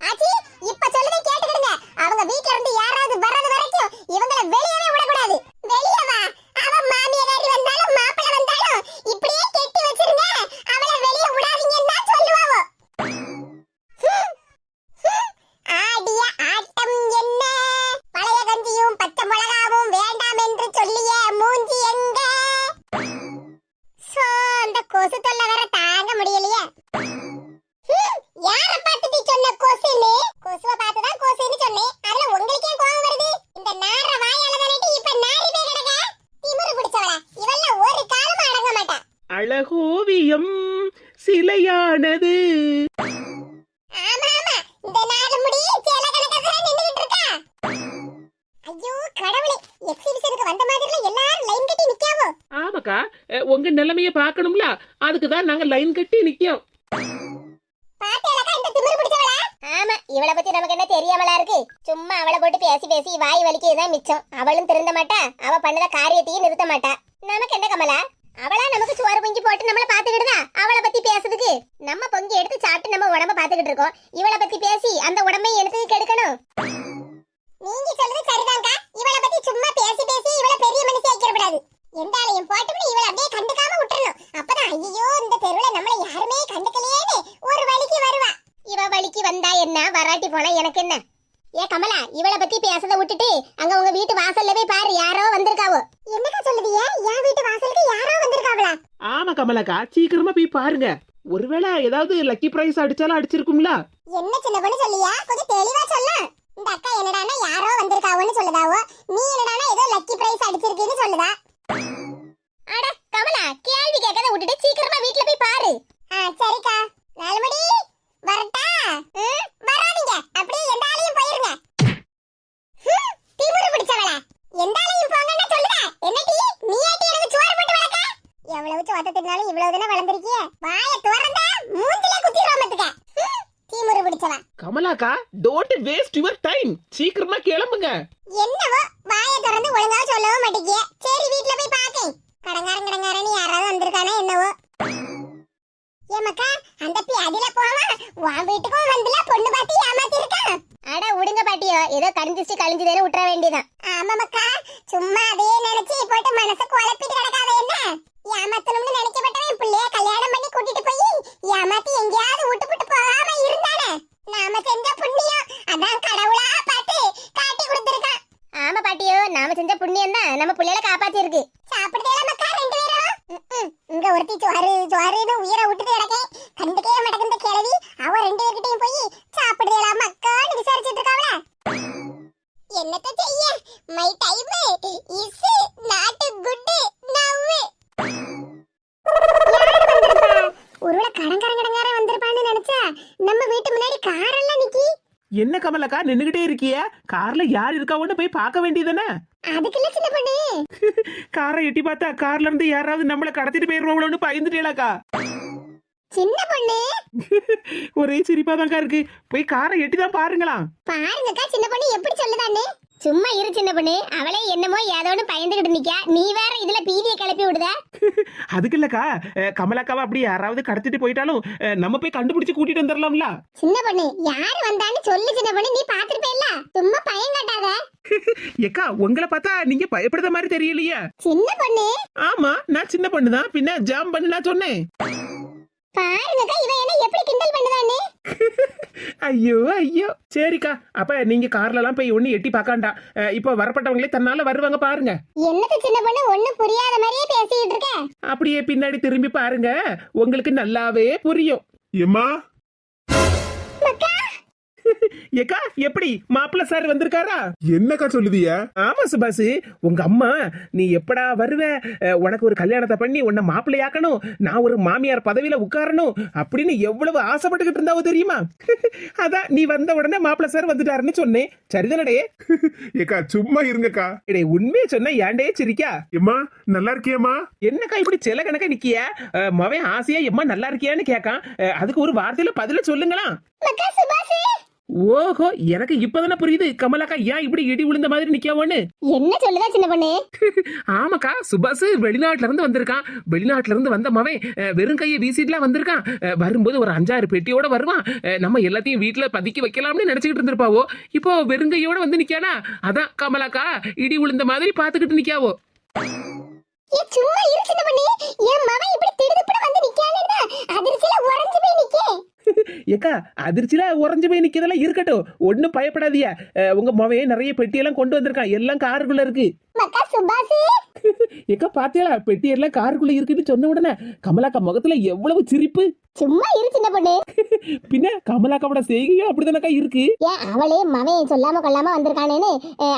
ஆச்சி, இப்ப சொல்லுதே கேட்டுக்கிடுங்க. அவங்க வீட்ல இருந்து யாராவது வர்றது வரைக்கும் இவங்கள வெளியவே விட கூடாது. வெளிய வா, அவ மாமியாரி வந்தாலும் மாப்பிள்ளை வந்தாலும் இப்படியே கெட்டி வச்சிருங்க, அவளை வெளிய விடாதீங்கன்னு தான் சொல்லுவாவோ. ஆடிய ஆட்டம் என்ன? பழைய கஞ்சியும் பச்சை மிளகாவும் வேண்டாம் என்று சொல்லிய மூஞ்சி எங்க? அந்த கொசு தொல்லை வேற தாங்க முடியலையே. யார பார்த்துட்டு சொன்ன கொசுன்னு? கொசுவை பார்த்துதான் கொசுன்னு சொன்னேன். அதுல உங்களுக்கே கோவம் வருது? இந்த நார வாயால தானே இப்ப நாரி போய் கிடக்க. திமிரு பிடிச்சவளா? இவெல்லாம் ஒரு காலமா அடங்க மாட்டா. அழகோவியம் சிலையானது. ஆமா ஆமா, இந்த நாலு முடி சேல கணக்கா நின்னுகிட்டு இருக்கா. ஐயோ கடவுளே, எக்ஸிபிஷனுக்கு வந்த மாதிரில எல்லாரும் லைன் கட்டி நிக்காவோ? ஆமாக்கா, உங்க நிலைமைய பார்க்கணும்ல, அதுக்கு தான் நாங்க லைன் கட்டி நிக்கோம். பாத்தேலக்கா இந்த திமிரு பிடிச்சவளா? ஆமா, இவளை பத்தி நமக்கு என்ன தெரியாமலா இருக்கு? சும்மா அவளை போட்டு பேசி பேசி வாய் வலிக்கதான் மிச்சம். அவளும் திருந்த மாட்டா, அவ பண்ணத காரியத்தையும் நிறுத்த மாட்டா. நமக்கு என்ன கமலா? அவளா நமக்கு சோறு பொங்கி போட்டு நம்மள பாத்துக்கிட்டுதா அவளை பத்தி பேசுறதுக்கு? நம்ம பொங்கி எடுத்து சாப்பிட்டு நம்ம உடம்ப பாத்துக்கிட்டு இருக்கோம். இவளை பத்தி பேசி அந்த உடம்பை எடுத்து கெடுக்கணும். நீங்க சொல்றது சரிதான்க்கா. இவளை பத்தி சும்மா பேசி பேசி இவளை பெரிய மனுஷி ஆக்கிடக்கூடாது. எந்தாலையும் போட்டுன்னு இவளை அப்படியே கண்டுக்காம விட்டுறணும். அப்பதான் ஐயோ இந்த தெருவுல நம்மள யாருமே கண்டுக்கலையேன்னு ஒரு வழிக்கு வருவா. இவ வழிக்கு வந்தா என்ன, வராட்டி போனா எனக்கு என்ன? ஏ கமலா, இவளை பத்தி பேசத விட்டுட்டு அங்க உங்க வீட்டு வாசல்ல போய் பாரு, யாரோ வந்திருக்காவோ. என்னக்கா சொல்லுதியே? என் வீட்டு வாசலுக்கு யாரோ வந்திருக்காவளா? ஆமா கமலாக்கா, சீக்கிரமா போய் பாருங்க. ஒருவேளை ஏதாவது லக்கி பிரைஸ் அடிச்சாலும் அடிச்சிருக்கும்ல. என்ன சின்ன பொண்ணு சொல்லியா? கொஞ்சம் தெளிவா சொல்ல. இந்த அக்கா என்னடானா யாரோ வந்திருக்காவோன்னு சொல்லுதாவோ, நீ என்னடானா ஏதோ லக்கி பிரைஸ் அடிச்சிருக்கீன்னு சொல்லுதா. அட கமலா, கேள்வி கேட்கத விட்டுட்டு சீக்கிரமா வீட்ல போய் பாரு. சரிக்கா. நாலுமடி வரட்டா? வராதீங்க, அப்படியே எந்தாலையும் போயிருங்க. திமிரு பிடிச்சவளா? எந்தாலையும் போங்கன்னு சொல்லுதா? என்னடி நீ ஏட்டி எனக்கு சோறு போட்டு வளர்க்க? எவ்வளவு சோத்த தின்னாலும் இவ்வளவு தான வளர்ந்திருக்கியே. வாயை திறந்தா மூஞ்சில குத்திடுவோம் பாத்துக்க. திமிரு பிடிச்சவா. கமலாக்கா, டோன்ட் வேஸ்ட் யுவர் டைம். சீக்கிரமா கிளம்புங்க. என்னவோ வாயை திறந்து ஒழுங்கா சொல்லவும் மாட்டேங்கியே. சரி வீட்ல போய் பாக்கேன். கடங்காரன் யாராவது வந்திருக்கானே என்னவோ. மக்கா அந்த பியாதில போவா உன் வீட்டுக்கும் வந்துல பொண்ணு பார்த்து ஏமாத்தி இருக்கான். அட உடுங்க பாட்டியோ, ஏதோ கடிஞ்சிச்சு கழிஞ்சதேன்னு விட்டுற வேண்டியதான். ஆமா மக்கா, சும்மா அதே நினைச்சு போட்டு மனச குழப்பிட்டு கிடக்காத என்ன. ஏமாத்தணும்னு நினைக்கப்பட்டவன் பிள்ளைய கல்யாணம் பண்ணி கூட்டிட்டு போய் ஏமாத்தி எங்கேயாவது விட்டு போகாம இருந்தானே. நாம செஞ்ச புண்ணியம் அதான் கடவுளா பார்த்து காட்டி கொடுத்திருக்கான். ஆமா பாட்டியோ, நாம செஞ்ச புண்ணியம் தான் நம்ம பிள்ளைகளை காப்பாத்தி இருக்கு. சாப்பிடுதேல மக்கா ரெண்டு பேரும்? இங்க ஒருத்தி ஜோருன்னு உயிரை விட்டுட்டு கிடக்கே, கண்டுக்கே மடக்குந்த கிழவி. அவ ரெண்டு பேர்கிட்டயும் போய் சாப்பிடுதேல மக்கான்னு விசாரிச்சுட்டு இருக்காவல. என்னத்த செய்ய, my time is not good now. ஒருவேளை கடங்காரன் வந்திருப்பான்னு நினைச்சா நம்ம வீட்டு முன்னாடி கார் எல்லாம் நிக்கி. என்ன கமலக்கா நின்னுகிட்டே இருக்கிய? கார்ல யார் இருக்காவோன்னு போய் பார்க்க வேண்டியதானே? அதுக்குள்ள சின்ன பொண்ணு காரை எட்டி பார்த்தா கார்ல இருந்து யாராவது நம்மள கடத்திட்டு போயிருவாங்களோன்னு பயந்துட்டேலாக்கா. சின்ன பொண்ணு ஒரே சிரிப்பாதான்க்கா இருக்கு. போய் காரை எட்டி தான் பாருங்களா. பாருங்கக்கா சின்ன பொண்ணு எப்படி சொல்லுதானே. சும்மா இரு சின்ன பொண்ணு, அவளே என்னமோ ஏதோன்னு பயந்துகிட்டு நிக்கா, நீ வேற இதுல பீதியை கிளப்பி விடுத. அதுக்கு இல்லக்கா, கமலாக்காவை அப்படி யாராவது கடத்திட்டு போயிட்டாலும் நம்ம போய் கண்டுபிடிச்சு கூட்டிட்டு வந்துடலாம்ல. சின்ன பொண்ணு யாரு வந்தான்னு சொல்லு சின்ன பொண்ணு, நீ பாத்துருப்பேல்ல, சும்மா பயம் காட்டாத. ஏக்கா உங்களை பார்த்தா நீங்க பயப்படுற மாதிரி தெரியலையா? சின்ன பொண்ணு ஆமா, நான் சின்ன பொண்ணுதான், பின்ன ஜாம் பண்ணு நான் சொன்னேன். பாருங்கக்கா இவன் என்ன எப்படி கிண்டல் பண்ணுதானே. ஐயோ ஐயோ, சரிக்கா, அப்ப நீங்க கார்ல எல்லாம் போய் ஒண்ணு எட்டி பார்க்காண்டா. இப்ப வரப்பட்டவங்களே தன்னால வருவாங்க பாருங்க. என்னது சின்ன பொண்ணு ஒண்ணும் புரியாத மாதிரியே பேசிட்டு இருக்க. அப்படியே பின்னாடி திரும்பி பாருங்க, உங்களுக்கு நல்லாவே புரியும். ஏம்மா ஏக்கா எப்படி மாப்பிள்ள சார் வந்திருக்காரா? என்னக்கா சொல்லுதிய? ஆமா சுபாஷ், உங்க அம்மா நீ எப்படா வருவ, உனக்கு ஒரு கல்யாணத்தை பண்ணி உன்னை மாப்பிள்ளையாக்கணும், நான் ஒரு மாமியார் பதவியில உட்காரணும் அப்படின்னு எவ்வளவு ஆசைப்பட்டுக்கிட்டு இருந்தாவோ தெரியுமா? அதான் நீ வந்த உடனே மாப்பிள்ள சார் வந்துட்டாருன்னு சொன்னேன். சரிதானடே? ஏக்கா சும்மா இருங்கக்கா. இடே உண்மையை சொன்ன ஏண்டே சிரிக்கா? ஏம்மா நல்லா இருக்கியம்மா? என்னக்கா இப்படி சில கணக்க நிக்கிய? மவன் ஆசையா எம்மா நல்லா இருக்கியான்னு கேட்கான். அதுக்கு ஒரு வார்த்தையில பதில சொல்லுங்களா. மக்கா சுபாஷ் ஓஹோ, எனக்கு இப்பதானே புரியுது கமலாக்கா ஏன் இப்படி இடி விழுந்த மாதிரி நிக்காவோன்னு. என்ன சொல்லுதா சின்ன பொண்ணு? ஆமாக்கா, சுபாஷ் வெளிநாட்டுல இருந்து வந்திருக்கான். வெளிநாட்டுல இருந்து வந்த மவன் வெறும் கையை வீசிட்டுலாம் வந்திருக்கான். வரும்போது ஒரு 5-6 பெட்டியோட வருவான். நம்ம எல்லாத்தையும் வீட்டுல பதுக்கி வைக்கலாம்னு நினைச்சுக்கிட்டு இருந்திருப்பாவோ, இப்போ வெறுங்கையோட வந்து நிக்கானா. அதான் கமலாக்கா இடி விழுந்த மாதிரி பாத்துக்கிட்டு நிக்காவோ. சும்மா இரு சின்ன பொண்ணு, என் மவன் இப்படி திடுதிப்புட வந்து நிக்கானேன்னா அதிர்ச்சியில உறைஞ்சு போய் நிக்கே. ஏக்கா அதிர்ச்சியில உறைஞ்சு போய் நிக்கிறதெல்லாம் இருக்கட்டும், ஒன்னும் பயப்படாதியா. உங்க மவன் நிறைய பெட்டியெல்லாம் கொண்டு வந்திருக்கான், எல்லாம் காருக்குள்ள இருக்கு. மக்கா சுபாஷ் ஏக்கா பாத்தியா, பெட்டி எல்லாம் காருக்குள்ள இருக்குன்னு சொன்ன உடனே கமலாக்கா முகத்துல எவ்வளவு சிரிப்பு. சும்மா இரு சின்ன பொண்ணு. பின்ன கமலாக்காவோட செய்கையும் அப்படிதானக்கா இருக்கு. ஏன் அவளே மவன் சொல்லாம கொள்ளாம வந்திருக்கானேன்னு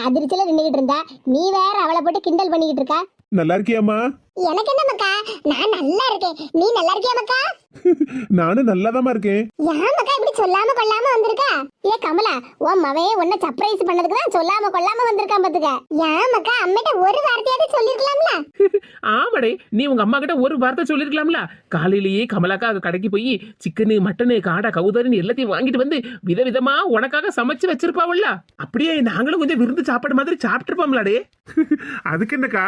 அதிர்ச்சியில நின்னுகிட்டு இருந்தா, நீ வேற அவளை போட்டு கிண்டல் பண்ணிக்கிட்டு இருக்கா. நல்லா இருக்கியாம்மா? எனக்கு என்ன மக்கா, நான் நல்லா இருக்கேன், நீ நல்லா இருக்கியா மக்கா? நானும் நல்லாதாம்மா இருக்கேன். ஏன் மக்கா இப்படி சொல்லாம கொள்ளாம வந்திருக்கா? ஏ கமலா, உன் மவன் உன்னை சர்ப்ரைஸ் பண்ணதுக்கு தான் சொல்லாம கொள்ளாம வந்திருக்கான் பாத்துக்க. ஏன் மக்கா அம்மிட்ட ஒரு வார்த்தையாவது சொல்லிருக்கலாம்ல? ஆமாடே, நீ உங்க அம்மா கிட்ட ஒரு வார்த்தை சொல்லிருக்கலாம்ல. காலையிலேயே கமலாக்கா கடைக்கு போய் சிக்கனு மட்டனு காடை கவுதரின்னு எல்லாத்தையும் வாங்கிட்டு வந்து விதவிதமா உனக்காக சமைச்சு வச்சிருப்பாவுல்ல. அப்படியே நாங்களும் கொஞ்சம் விருந்து சாப்பாடு மாதிரி சாப்பிட்டுருப்போம்லாடே. அதுக்கு என்னக்கா,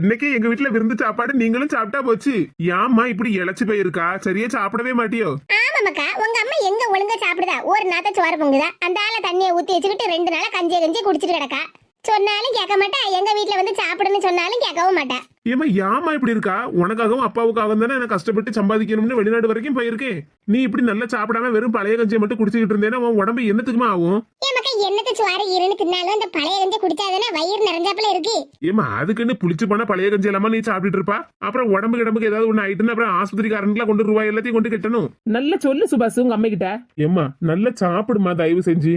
இன்னைக்கு எங்க வீட்டுல விருந்து சாப்பாடு நீங்களும் சாப்பிட்டா போச்சு. ஏம்மா இப்படி இழைச்சு போயிருக்கா? சரியா சாப்பிடவே மாட்டியோ? ஆமா மக்கா, உங்க அம்மா எங்க ஒழுங்கா சாப்பிடுதா? ஒரு நாத்த சோறு பொங்குதா, அந்த ஆள தண்ணியை ஊத்தி வச்சுக்கிட்டு 2 நாளா கஞ்சி குடிச்சிட்டு கிடக்கா. சொன்னாலும் கேட்க மாட்டா, எங்க வீட்டுல வந்து சாப்பிடுன்னு சொன்னாலும் கேட்கவும் மாட்டா. ஏமா ஏமா இப்படி இருக்கா? உனக்காகவும் அப்பாவுக்காகவும் தானே நான் கஷ்டப்பட்டு சம்பாதிக்கணும்னு வெளிநாடு வரைக்கும் போயிருக்கேன். நீ இப்படி நல்லா சாப்பிடாம வெறும் பழைய கஞ்சியை மட்டும் குடிச்சிட்டு இருந்தேன்னா உன் உடம்பு என்னத்துக்குமா ஆகும்? ஏமாக்கா என்னத்த சோறு இருன்னு தின்னாலும் அந்த பழைய கஞ்சி குடிச்சாதானே வயிறு நிறைஞ்சாப்புல இருக்கு. ஏமா அதுக்குன்னு புளிச்சு போன பழைய கஞ்சி எல்லாமா நீ சாப்பிட்டுட்டு இருப்பா? அப்புறம் உடம்பு கிடம்புக்கு ஏதாவது ஒண்ணு ஆயிட்டுன்னு அப்புறம் ஆஸ்பத்திரிக்காரன்லாம் கொண்டு ரூபாய் எல்லாத்தையும் கொண்டு கட்டணும். நல்ல சொல்லு சுபாஷ் உங்க அம்மா கிட்ட. ஏமா நல்லா சாப்பிடுமா தயவு செஞ்சு.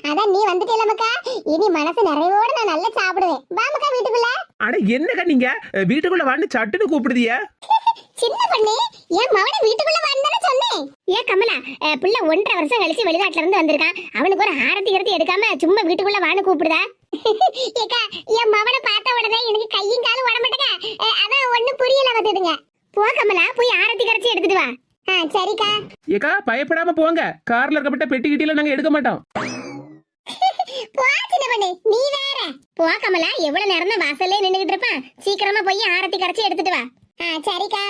அதான் நீ வந்துட்டேல மக்கா, இனி மனசு நிறைவோட நான் நல்லா சாப்பிடுவேன். வா மக்கா வீட்டுக்குள்ள. அட என்னக்கா நீங்க வீட்டுக்குள்ள வான்னு சட்டுன்னு கூப்பிடுதிய? சின்ன பொண்ணு, என் மவனை வீட்டுக்குள்ள வான்னு சொன்னேன். ஏ கமலா, பிள்ளை 1.5 வருஷம் கழிச்சு வெளிநாட்டுல இருந்து வந்திருக்கான், அவனுக்கு ஒரு ஆரத்தி எடுக்காம சும்மா வீட்டுக்குள்ள வான்னு கூப்பிடுதா? ஏக்கா என் மவனை பார்த்த உடனே எனக்கு கையும் காலும் உடம்பட்டுக்க, அதான் ஒண்ணும் புரியல வந்துடுங்க. போ கமலா, போய் ஆரத்தி கரைச்சி எடுத்துட்டு வா. சரிக்கா. ஏக்கா பயப்படாம போங்க, கார்ல இருக்கப்பட்ட பெட்டி கிட்டில நாங்க எடுக்க மாட்டோம். போ சின்ன பொண்ணு, நீ வேற. போ கமலா, எவ்வளவு நேரம் தான் வாசல்ல நின்னுகிட்டு இருப்பான், சீக்கிரமா போய் ஆரத்தி கரைச்சி எடுத்துட்டு வா. சரிக்கா.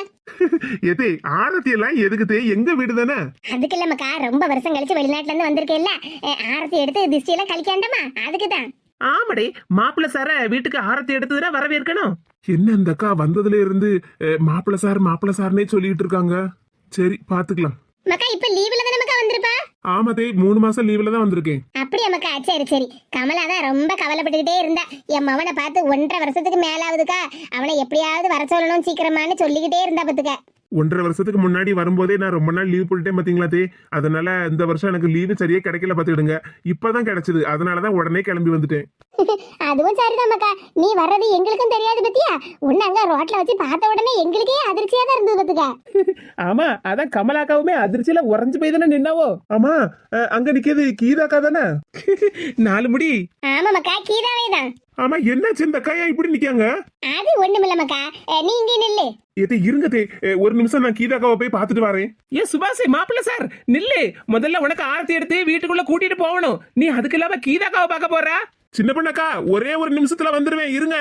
எதே ஆரத்தி எல்லாம் எதுக்குதே? எங்க வீடு தானே. அதுக்கு இல்ல மக்கா, ரொம்ப வருஷம் கழிச்சு வெளிநாட்டுல இருந்து வந்திருக்கேல்ல, ஆரத்தி எடுத்து திஷ்டி எல்லாம் கழிக்காண்டமா, அதுக்குதான். ஆமாடே, மாப்பிள்ள சார வீட்டுக்கு ஆரத்தி எடுத்துதுன்னா வரவேற்கணும். என்ன இந்த அக்கா வந்ததுல இருந்து மாப்பிள்ள சார்னே சொல்லிட்டு இருக்காங்க. சரி பாத்துக்கலாம். மக்கா இப்ப லீவ்ல தானே மக்கா வந்திருப்பா? ஆமாதே, 3 மாசம் லீவ்ல தான் வந்திருக்கேன். அப்படியா மக்கா? சரி சரி. கமலா தான் ரொம்ப கவலைப்பட்டுக்கிட்டே இருந்தா. என் மவனை பார்த்து 1.5 வருஷத்துக்கு மேல ஆகுதுக்கா, அவனை எப்படியாவது வர சொல்லணும் சீக்கிரமான்னு சொல்லிக்கிட்டே இருந்தா பத்துக்க. 1.5 வருஷத்துக்கு முன்னாடி வரும்போதே நான் ரொம்ப நாள் லீவ் போட்டுட்டேன் பாத்தீங்களா தே. அதனால இந்த வருஷம் எனக்கு லீவு சரியா கிடைக்கல பாத்துக்கிடுங்க. இப்பதான் கிடைச்சது, அதனாலதான் உடனே கிளம்பி வந்துட்டேன். அதுவும் சரிதான் மக்கா, நீ வர்றது எங்களுக்கும் தெரியாது பத்தியா. உன்னை அங்க ரோட்ல வச்சு பார்த்த உடனே எங்களுக்கே அதிர்ச்சியா தான் இருந்தது பத்துக்க. ஆமா, அதான் கமலாக்காவுமே அதிர்ச்சியில உறைஞ்சு போய் தானே நின்னாவோ. ஆமா, அங்க நிக்கிறது கீதாக்கா தானே? 4 முடி. ஆமா மக்கா, கீதாவே தான். ஆமா, என்னாச்சு இந்த அக்காயா இப்படி நிக்காங்க? அது ஒண்ணுமில்ல மக்கா, நீ இங்கே நில்லு. எது இருங்க தே, ஒரு நிமிஷம் நான் கீதாக்காவை போய் பாத்துட்டு வரேன். ஏ சுபாஷ், மாப்பிள்ள சார் நில்லு. முதல்ல உனக்கு ஆரத்தி எடுத்து வீட்டுக்குள்ள கூட்டிட்டு போகணும். நீ அதுக்கு இல்லாம கீதாக்காவை பார்க்க போற? சின்ன பொண்ணக்கா, ஒரே ஒரு நிமிஷத்துல வந்துருவேன், இருங்க.